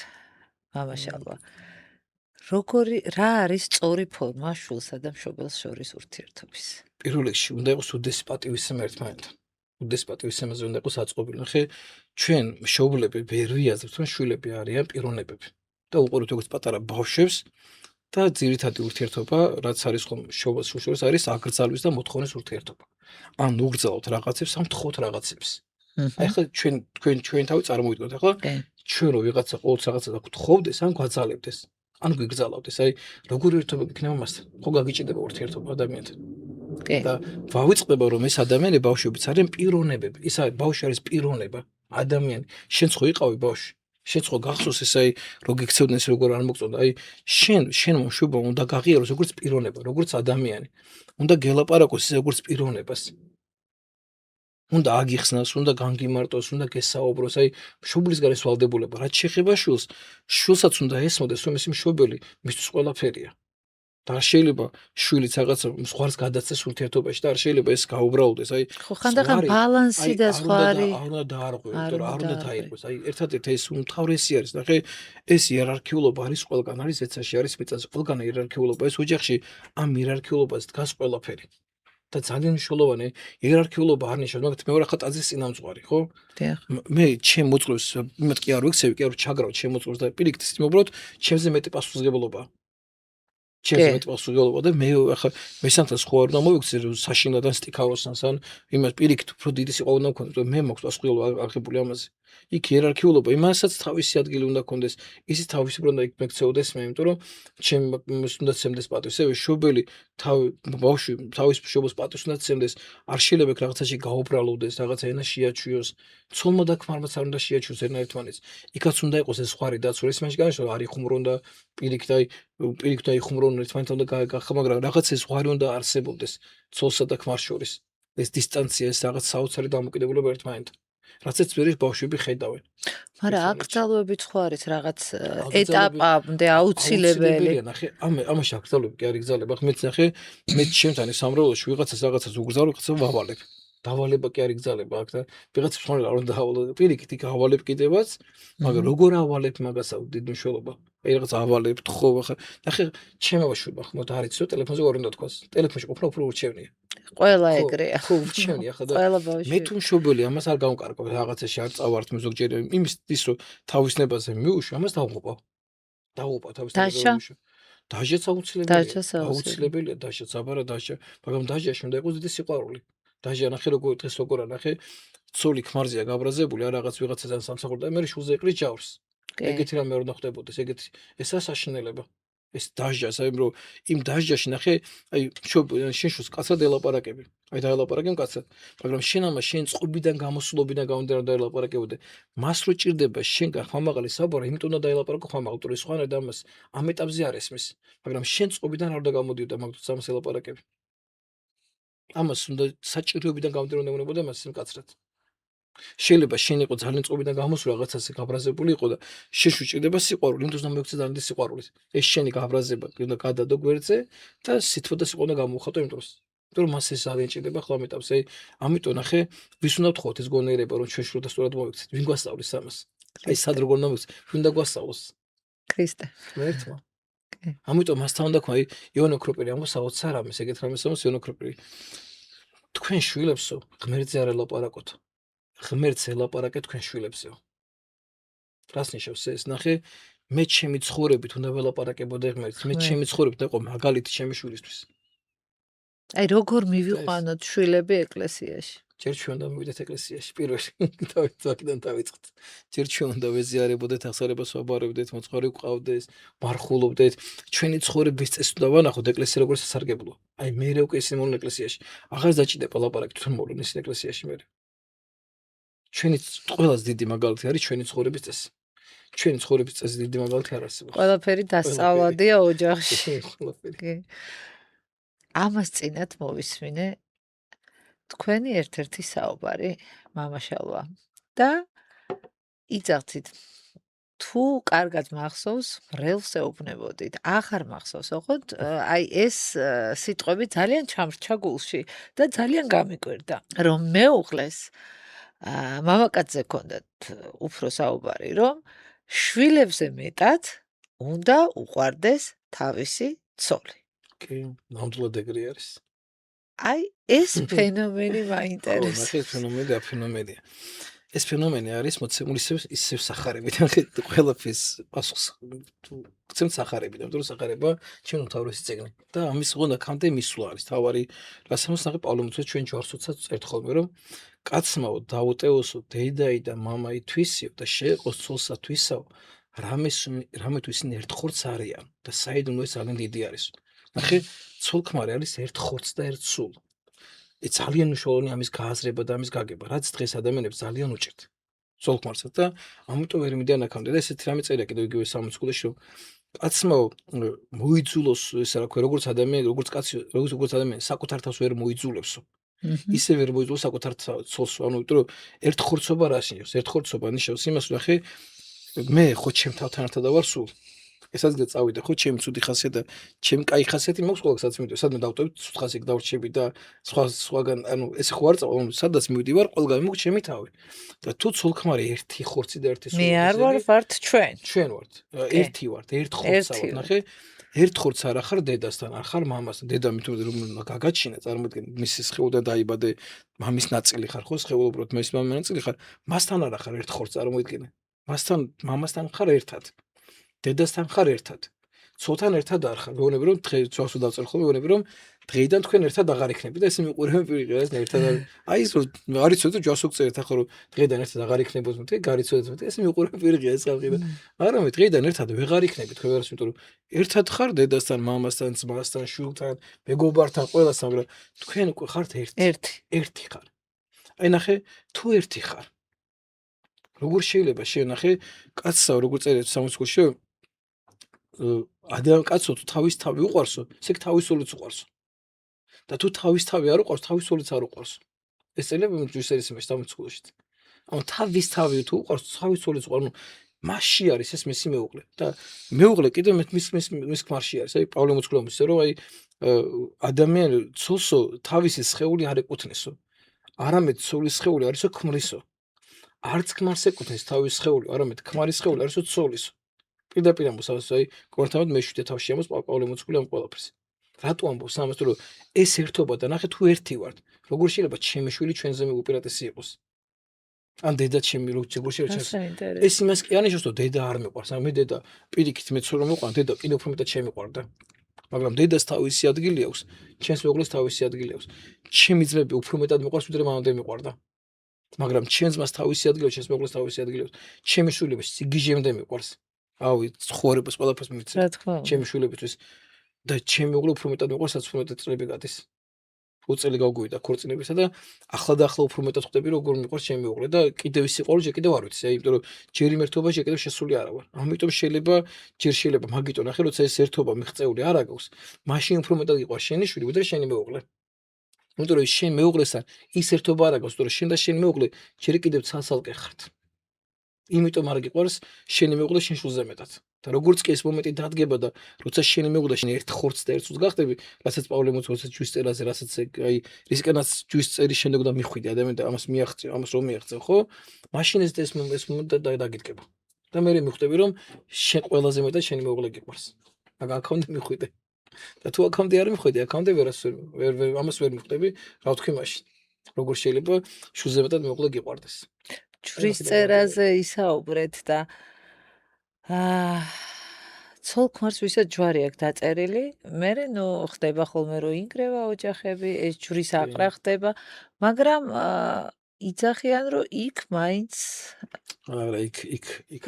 მამაშალვა. რა არის სწორი ფორმა შულსა და მშობელს შორის ურთიერთობის? პირველ რიგში უნდა იყოს უდესი პატივისცემა ერთმანეთთან. უდესი პატივისცემაზე უნდა იყოს აწყობილი. ნახე, ჩვენ მშობლები ვერ ვიაზრებთ, რომ შვილები არიან პიროვნებები. და უყურებთ როგორც პატარა ბავშვებს და ძირითადი ურთიერთობა, რაც არის ხომ მშობელს შვილს არის აკრძალვის და მოთხოვნის ურთიერთობა. ან უგრძალოთ რაღაცებს, ან თხოვთ რაღაცებს. აი ხა ჩვენ თავი წარმოვიდგოთ, ახლა ჩვენ რო ვიღაცა ყოველთვის რაღაცა გთხოვდეს, ან გვაძალებდეს, ან გვიგრძალავდეს, აი როგორი ურთიერთობა გიქნება მასთან? ხო გაგიჭირდება ურთიერთობა ადამიანთან. და ვავიწყდება რომ ეს ადამიანები ბავშვებიც არიან პიროვნებები. ის არის ბავშვი არის პიროვნება, ადამიანი. შენ ხო იყავი ბავშვი. შენ ხო გახსოვს ეს აი რო გიქცევდნენ ეს როგორ არ მოგწონდა. აი შენ მშვიდობა უნდა გაღიაროს როგორც პიროვნება, როგორც ადამიანი. უნდა გელაპარაკოს ის როგორც პიროვნებას. უნდა აგიხსნას, უნდა განგიმარტოს, უნდა გესაუბროს, აი მშობლის გარეს ვალდებულება. რაც შეეხება შვილს, შვილსაც უნდა ესმოდეს, რომ ეს მშობელი მისთვის ყველაფერია. და არ შეიძლება შვილიც რაღაცა სხვას გადაცეს ურთიერთობაში და არ შეიძლება ეს გაუბრალდეს. აი ხო ხანდახან ბალანსი და სხვა არის. არ უნდა დაარღვევ, იმიტომ რომ არ უნდა დაირღვეს. აი ერთადერთი ეს უმთავრესი არის. ნახე, ეს იერარქიულობა არის ყველგან, არის ეცაში, არის მიწაზე, ყველგან იერარქიულობა. ეს ოჯახში ამ იერარქიულობაზე დგას ყველაფერი. და ძალიან მნიშვნელოვანი იერარქიულობა არ ნიშნავს, მაგათ მე ვარ ახლა ტაძრის წინამძღვარი, ხო? დიახ. მე ჩემ მოწყვლებს, იმათ კი არ ვიქცევი, კი არ ჩაგრავ ჩემ მოწყვლებს და პირიქით ისე მობრალოთ, ჩემზე მეტი პასუხისმგებლობაა. ჩემზე მეტი პასუხისმგებლობა და მე ახლა მესამთას ხო არ უნდა მოვიქცე საშინლად ან სტიქაროსანს ან იმას პირიქით უფრო დიდი სიყვარული უნდა მქონდეს, მე მაქვს პასუხისმგებლობა აღებული ამაზე. იქ იერარქიულობა იმასაც თავისი ადგილი უნდა ქონდეს, ისიც თავისი ბრონდა იქ მეკცეოდეს მე, იმიტომ რომ ჩემ უნდა ცემდეს პატივს, მშობელი ბავშვი თავის მშობელს პატივს უნდა ცემდეს, არ შეიძლება იქ რაღაცაში გაუბრალოდეს, რაღაცა ენა შეაჩვიოს, ცოლმა და ქმარმაც არ უნდა შეაჩვიოს ერთმანეთს. იქაც უნდა იყოს ეს ხوارი დაცული, ეს მაშინ განიშნავს არ იხუმრონ და პირიქით აიხუმრონ ერთმანეთთან და გახა, მაგრამ რაღაც ეს ხوارი უნდა არსებობდეს ცოლსა და ქმარს შორის. ეს დისტანცია, ეს რაღაც საოცარი დამოკიდებულება ერთმანეთთან. რაცაც ვერ ბავშვები ხედავენ. მაგრამ აკრძალვებით ხო არის რაღაც ეტაპამდე აუცილებელი. ნახე, ამაში აკრძალვები კი არ იგრძალება. ახლა მეც ნახე, მე ჩემთან სამრევლოში ვიღაცას რაღაცას უგრძალო, რაღაცა ვავალებ. დავალება კი არ იგრძალება აქ და ვიღაცა სხვა არ უნდა დავალო. პირიქით იქ ავალებ კიდევაც, მაგრამ როგორ ავალებ მაგასა დიდი მნიშვნელობა. აი რაღაც ავალებ, თხოვ ახლა. ნახე, ჩემო ბავშვი ახლა მოდ არ იცი რომ ტელეფონზე არ უნდა თქვას. ტელეფონში ყოფნა უფრო ურჩევნია. ყველა ეგრეა. ხო, ურჩევნია ახლა და ყველა ბავშვი. მე თუ მშობელი ამას არ გამკარგავ, რაღაცაში არ წავართ მე ზოგჯერ იმის ის რომ თავის ნებაზე მიუშვი, ამას დავუყო. დავუყო თავის ნებაზე. დაჟეც აუცილებელია, დაჟეც აბარა დაჟე, მაგრამ დაჟეში უნდა იყოს დიდი სიყვარული. დაჟე ნახე როგორ დღეს როგორ ნახე, ცოლი ქმარზეა გაბრაზებული, არ რაღაც ვიღაცასთან სამსახურდა, მე შულზე ეყრის ჯავრს. ეგეთი რამე არ უნდა ხდებოდეს, ეგეთი ესა საშინელება. ეს დაჟას, აი რომ იმ დაჟაში ნახე, აი შენ შულს კაცად ელაპარაკები. აი დაელაპარაკებ კაცად, მაგრამ შენ ამას შენ წყობიდან გამოსულობიდან გამომდინარე დაელაპარაკებოდე. მას რო ჭირდება შენგან ხმამაღალი საბორა, იმიტომ უნდა დაელაპარაკო ხმამაღალი, სხვანაირად ამას ამ ეტაპზე არ ესმის. მაგრამ შენ წყობიდან არ უნდა გამოდიოდა, მაგდროს ამას ელაპარაკები. ამას უნდა საჭიროებიდან გამომდინარე უნდა მას მკაცრად. შეიძლება შენ იყო ძალიან წყობიდან გამოსული რაღაცაზე გაბრაზებული იყო და შენ შეჭირდება სიყვარული, იმდროს და მოიქცე ძალიან დიდი სიყვარული. ეს შენი გაბრაზება უნდა გადადო გვერდზე და სითბო და სიყვარული უნდა გამოუხატო იმ დროს. იმიტომ რომ მას ეს ძალიან ჭირდება ხომ ამიტომს, ამიტომ ნახე, ვის უნდა ვთხოვოთ ეს გონიერება რომ ჩვენ შროდა სწორად მოიქცეთ. ვინ გვასწავლის ამას? აი სად როგორ უნდა მოიქცეთ? ვინ უნდა გვასწავლოს? ქრისტე. ღმერთმა. კი. ამიტომ მასთან უნდა თქვა, იონო ქროპერი ამბობს საოცარ რამეს, ეგეთ რამეს ამბობს იონო ქროპერი. თქვენ შვილებსო, ღმერთზე არ ელაპარაკოთ. ღმერთს ელაპარაკეთ თქვენ შვილებსო. რას ნიშნავს ეს? ნახე, მე ჩემი ცხოვრებით უნდა ველაპარაკებოდე ღმერთს. მე ჩემი ცხოვრებით იყო მაგალითი ჩემი შვილისთვის. აი როგორ მივიყვანოთ შვილები ეკლესიაში? ჯერ ჩვენ უნდა მივიდეთ ეკლესიაში პირველში. დავიწყდეთ დავიწყეთ. ჯერ ჩვენ უნდა ვეზიარებოდეთ, აღსარებას ვაბარებდეთ, მოწყარი ვყავდეს, ვარხულობდეთ. ჩვენი ცხოვრების წესი უნდა ვანახოთ ეკლესია როგორც სასარგებლო. აი მე უკვე ისინი მოვიდნენ ეკლესიაში. აღარ დაჭირდება ლაპარაკი თვითონ მოვიდნენ ისინი ეკლესიაში მე. ჩვენი ყველაზე დიდი მაგალითი არის ჩვენი ცხოვრების წესი. ჩვენი ცხოვრების წესი დიდი მაგალითი არ არსებობს. ყველაფერი დასწავლადია ოჯახში. ყველაფერი. კი. ამას წინათ მოვისმინე თქვენი ერთ-ერთი საუბარი მამაშალვა და იცავთ თუ კარგად მახსოვს ბრელს ეუბნებოდით ახარ მახსოვს ოღონდ აი ეს სიტყვები ძალიან ჩამრჩა გულში და ძალიან გამიკვირდა რომ მეუღლეს მამაკაცზე ჰქონდათ უფრო საუბარი რომ შვილებზე მეტად უნდა უყვარდეს თავისი ცოლი. კი, ნამდვილად ეგრე არის. აი ეს ფენომენი მაინტერესებს. ხო, ეს ფენომენი და ფენომენია. ეს ფენომენი არის მოცემული ისევ სახარებიდან, ყველაფერს პასუხს თუ გცემთ სახარებიდან, იმიტომ რომ სახარება ჩვენ უმთავრესი წიგნი და ამის უნდა კამდე მისვლა არის. თავარი რასაც ნახე პავლემოცეს ჩვენ ჯვარსოცაც წერთ ხოლმე რომ კაცმაო დაუტეოსო დეიდაი და მამაი თვისიო და შეეყოს ცოლსა თვისაო რამე თუ ისინი ერთ ხორცს არიან და საიდუმლო ეს ძალიან დიდი არის. ნახე ცოლ-ქმარი არის ერთ ხორცს და ერთ სულ. ძალიან მნიშვნელოვანი ამის გააზრება და ამის გაგება, რაც დღეს ადამიანებს ძალიან უჭირთ. ცოლ-ქმარსაც და ამიტომ ვერ მიდიან აქამდე და ესეთი რამე წერია კიდევ იგივე 60-ში რომ კაცმაო მოიძულოს ესე რა ქვია როგორც ადამიანი როგორც კაცი როგორც ადამიანი საკუთარ თავს ვერ მოიძულებსო. ისე ვერ მოიძულოს საკუთარ ცოლს, ანუ იმიტომ რომ ერთ ხორცობა რას ნიშნავს? ერთ ხორცობა ნიშნავს იმას, რომ ახე მე ხო ჩემ თავთან ერთად ვარ სულ. ესაც გაწავიდა ხო ჩემი ცუდი ხასიათი და ჩემი კაი ხასიათი მაქვს ყველგასაც მივიდე. სადმე დავტოვებ ცუდ ხასიათი დავრჩები და სხვაგან ანუ ესე ხო არ წავალ, სადაც მივდივარ ყველგან მაქვს ჩემი თავი. და თუ ცოლ-ქმარი ერთი ხორცი და ერთი სულ. მე არ ვართ ჩვენ. ჩვენ ვართ. ერთი ვართ, ერთ ხორცსა ვართ. ნახე ერთ ხორცს არ ახარ დედასთან, არ ხარ მამასთან. დედა მithumde რომ გაგაჩინა, წარმოგიდგენ, მისი სხეულიდან დაიბადე, მამის ნაწილი ხარ ხო, სხეულობრივად მის მამის ნაწილი ხარ. მასთან არ ახარ ერთ ხორცს, წარმოგიდგენე. მასთან, მამასთან ხარ ერთად. დედასთან ხარ ერთად. ცოლთან ერთად არ ხარ. მეუბნები რომ დღე ძვას დავწერ ხოლმე, მეუბნები რომ დღეიდან თქვენ ერთად აღარ იქნებით და ესე მიყურებები პირიღე ეს ერთად აი ეს რომ არიცოდეთ ჯვას უწერეთ ახლა რომ დღეიდან ერთად აღარ იქნებოთ მე გარიცოდეთ მე ესე მიყურებები პირიღე ეს ხალხი და არა მე დღეიდან ერთად ვეღარ იქნებით თქვენ ვერას იმიტომ რომ ერთად ხარ დედასთან, მამასთან, ძმასთან, შვილთან, მეგობართან, ყველასთან, მაგრამ თქვენ უკვე ხართ ერთი ხარ. აი ნახე თუ ერთი ხარ. როგორ შეიძლება შენახე კაცსა როგორ წერეთ 60-ში ადამიან კაცო თუ თავის თავი უყვარსო, ისე თავისოლიც უყვარსო. და თუ თავის თავი არ უყვარს, თავისოლიც არ უყვარსო. ეს წერილები ჯვისერის იმაში 60-ში. ანუ თავის თავი თუ უყვარს, თავისოლიც უყვარს, ну მასში არის ეს მისი მეუღლე და მეუღლე კიდე მის ქმარში არის. აი პავლე მოციქულმა ისე რომ აი ადამიანი ცოლსო თავისი სხეული არ ეკუთვნესო. არამედ ცოლის სხეული არისო ქმრისო. არც ქმარს ეკუთვნის თავის სხეული, არამედ ქმარის სხეული არისო ცოლისო. პირდაპირ ამბობს აი კონკრეტულად მე-7 თავში ამბობს პავლე მოციქული ამ ყველაფერს. რატო ამბობს ამას თუ რომ ეს ერთობა და ნახე თუ ერთი ვართ, როგორ შეიძლება ჩემი შვილი ჩვენზე უპირატესი იყოს? ან დედა ჩემი როგორ შეიძლება ეს იმას კი არ ნიშნავს რომ დედა არ მეყვარს, ან მე დედა პირიქით მეც რომ მეყვარ, დედა კიდევ უფრო მეტად შემიყვარდა. მაგრამ დედას თავისი ადგილი აქვს, ჩემს მეუღლეს თავისი ადგილი აქვს. ჩემი ძმები უფრო მეტად მეყვარს, ვიდრე მამამდე მეყვარდა. მაგრამ ჩემს მას თავისი ადგილი აქვს, ჩემს მეუღლეს თავისი ადგილი აქვს. ჩემი შვილებს სიგიჟემდე მეყვარს. ავი ცხოვრებას ყველაფერს მივიცე. ჩემი შვილებისთვის და ჩემი მეუღლე უფრო მეტად მეყვარს, რაც უფრო მეტად წლები გადის. უწელი გავგვივიდა ქორწინებისა და ახლა და ახლა უფრო მეტად ხვდები როგორ მიყვარს ჩემი მეუღლე და კიდევ ის სიყვარული ჯერ კიდევ არ ვიცი. აი იმიტომ რომ ჯერ იმ ერთობაში ჯერ კიდევ შესული არა ვარ. ამიტომ შეიძლება ჯერ შეიძლება მაგიტო ნახე როცა ეს ერთობა მიღწეული არ აგავს. მაშინ უფრო მეტად გიყვარს შენი შვილი, ვიდრე შენი მეუღლე. იმიტომ რომ შენ მეუღლესთან ის ერთობა არ აქვს, იმიტომ რომ შენ და შენი მეუღლე ჯერ კიდევ ცალ-ცალკე ხართ. იმიტომ არ გიყვარს შენი მეუღლე შენ შულზე მეტად. და როგორც კი ეს მომენტი დადგება და როცა შენი მეუღლე შენ ერთ ხორცს და ერთ სულს გახდები, რასაც პავლე მოწოდებს ჯვრის წერაზე, რასაც აი რისკენაც ჯვრის წერის შემდეგ და მიხვიდი ადამიანი და ამას მიაღწევ, ამას რომ მიაღწევ, ხო? მაშინ ეს მომენტი დაგიდგება. და მე მიხვდები რომ შენ ყველაზე მეტად შენი მეუღლე გიყვარს. მაგრამ აქამდე მიხვიდე. და თუ აქამდე არ მიხვედი, აქამდე ამას ვერ მიხვდები, რა ვთქვი მაშინ. როგორ შეიძლება შულზე მეტად მეუღლე გიყვარდეს? ჯვრის წერაზე ისაუბრეთ და ცოლ-ქმარს ვისაც ჯვარი აქვს დაწერილი, მერე ნუ ხდება ხოლმე რომ ინგრევა ოჯახები, ეს ჯვრის აყრა ხდება, მაგრამ იძახიან რომ იქ მაინც არა,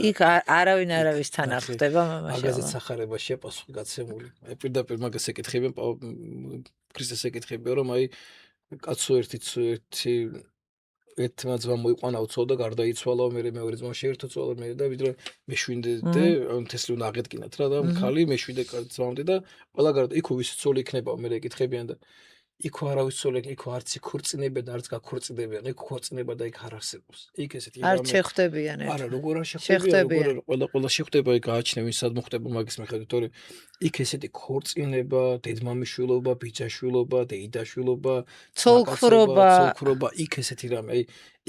იქ არავინ არავისთან არ ხდება მამაშავა. მაგაზეც სახარებაშია პასუხი გაცემული. აი პირდაპირ მაგას ეკითხებიან ქრისტეს ეკითხებიან რომ აი კაცო ერთი ერთმა ძმა მოიყვანა უცოლ და გარდაიცვალა, მერე მეორე ძმა შეერთო ცოლა მერე და ვიდრე მეშვიდე თესლი უნდა აღედგინათ რა და ხალი მეშვიდე ძმამდე და ყველა გარდა იქ ვის ცოლი იქნება მერე ეკითხებიან და იქ არავის ცოლი იქ არც იქორწინებიან და არც გაქორწინებიან, იქ ქორწინება და იქ არ არსებობს. იქ ესეთი არ შეხვდებიან ერთად. არა, როგორ არ შეხვდებიან, ყველა შეხვდება, იქ გააჩნია ვინც სად მოხდება მაგის მიხედვით, თორე იქ ესეთი ქორწინება, დედმამიშვილობა, ბიძაშვილობა, დეიდაშვილობა, ცოლქრობა, იქ ესეთი რამე, აი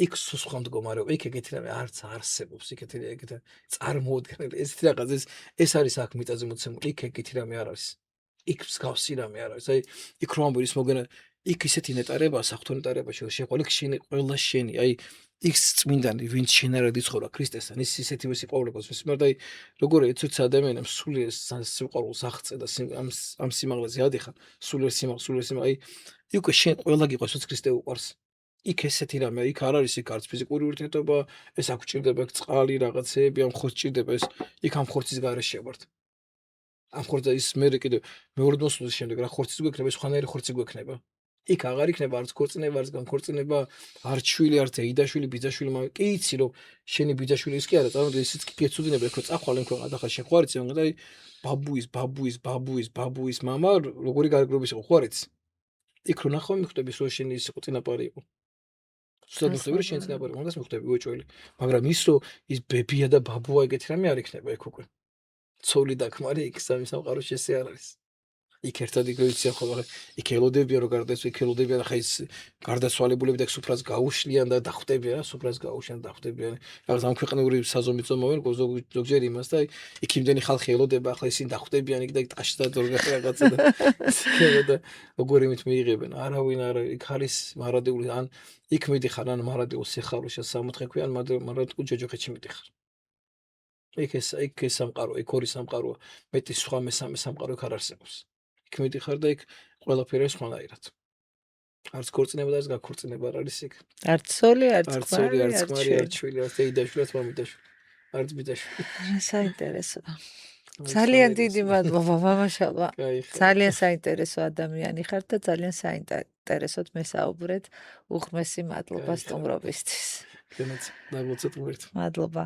იქ სხვა მდგომარეობა, იქ ეგეთი რამე არც არსებობს, იქ ეგეთი წარმოუდგენელი, ესეთი რაღაც ეს არის აქ მიწაზე მოცემული, იქ ეგეთი რამე არ არის. იქ მსგავსი რამე არ არის. აი იქ რომ ამბობს მოგენა იქ ისეთი ნეტარებაა საფრთხო ნეტარებაში რომ შეყოლი შენი ყველა შენი აი იქ წმინდანი ვინც შენ არ დიცხოვრა ქრისტესთან ის ისეთივე სიყვარულებას ვისმარ და აი როგორ ეცოცა ადამიანებს სულიერ სიყვარულს აღწე და ამ სიმაღლეზე ადიხარ სულიერ სიმაღლეზე აი იქ შენ ყველა გიყვარს ვინც ქრისტე უყვარს იქ ესეთი რამე იქ არ არის იქ არც ფიზიკური ურთიერთობა ეს აქ ჭირდება წყალი რაღაცეები ამ ხორცს ჭირდება ეს იქ ამ ხორცის გარეშე ვართ ამ ხორცს ის მე კიდე მეორე მოსვლის შემდეგ რა ხორცის გვექნება ეს ხანერი ხორცი გვექნება იქ აღარ იქნება არც ქორწინება არც განქორწინება არც შვილი არც ეიდაშვილი ბიძაშვილი მაგრამ კი იცი რომ შენი ბიძაშვილი ის კი არა წარმოიდგინე ისიც კი გეცოდინება ხო წახვალ ამ ქვეყანად ახლა შეხვარიც მაგრამ აი ბაბუის მამა როგორი გარეგრობის იყო ხო არ იცი იქ რო ნახავ მიხვდები რომ შენი ის იყო წინაპარი იყო სულ მიხვდები რომ შენი წინაპარი იყო მაგას მიხვდები უეჭველი მაგრამ ის რომ ის ბებია და ბაბუა ეგეთი რამე არ იქნება იქ უკვე ცოლი და ქმარი იქ სამი სამყარო შესე არ არის იქ ერთად იქ ვიცი ხოლმე იქ ელოდებიან რომ გარდას იქ ელოდებიან ხა ის გარდაცვალებულები და სუფრას გაუშლიან და დახვდებიან სუფრას გაუშლიან დახვდებიან რაღაც ამ ქვეყნიური საზომით ზომავენ ზოგჯერ იმას და იქ იმდენი ხალხი ელოდება ახლა ისინი დახვდებიან იქ და ტაშს და რაღაცა და როგორი მით მიიღებენ არავინ არა იქ არის მარადიული ან იქ მიდიხარ ან მარადილ სიხარულში სამოთხე ქვია ან მარადულ ჯოჯოხეთში მიდიხარ იქ ეს სამყარო იქ ორი სამყაროა მეტი სხვა მესამე სამყარო იქ არ არსებობს იქ მიდიხარ და იქ ყველაფერი სხვანაირად არც ქორწინება და არც გაქორწინება არ არის იქ არც ცოლი არც არც ქმარი არც შვილი არც ეიდაშვილი არც მამიდაშვილი არც ბიძაშვილი საინტერესოა ძალიან დიდი მადლობა მამაშალვა ძალიან საინტერესო ადამიანი ხარ და ძალიან საინტერესოდ მესაუბრეთ უღმესი მადლობა სტუმრობისთვის მადლობა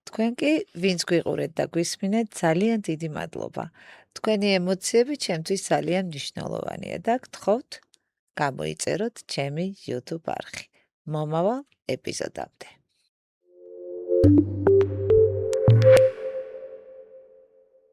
თქვენ კი ვინც გვიყურეთ და გვისმინეთ ძალიან დიდი მადლობა თქვენი ემოციები ჩემთვის ძალიან მნიშვნელოვანია და გთხოვთ გამოიწეროთ ჩემი YouTube არხი მომავალ ეპიზოდამდე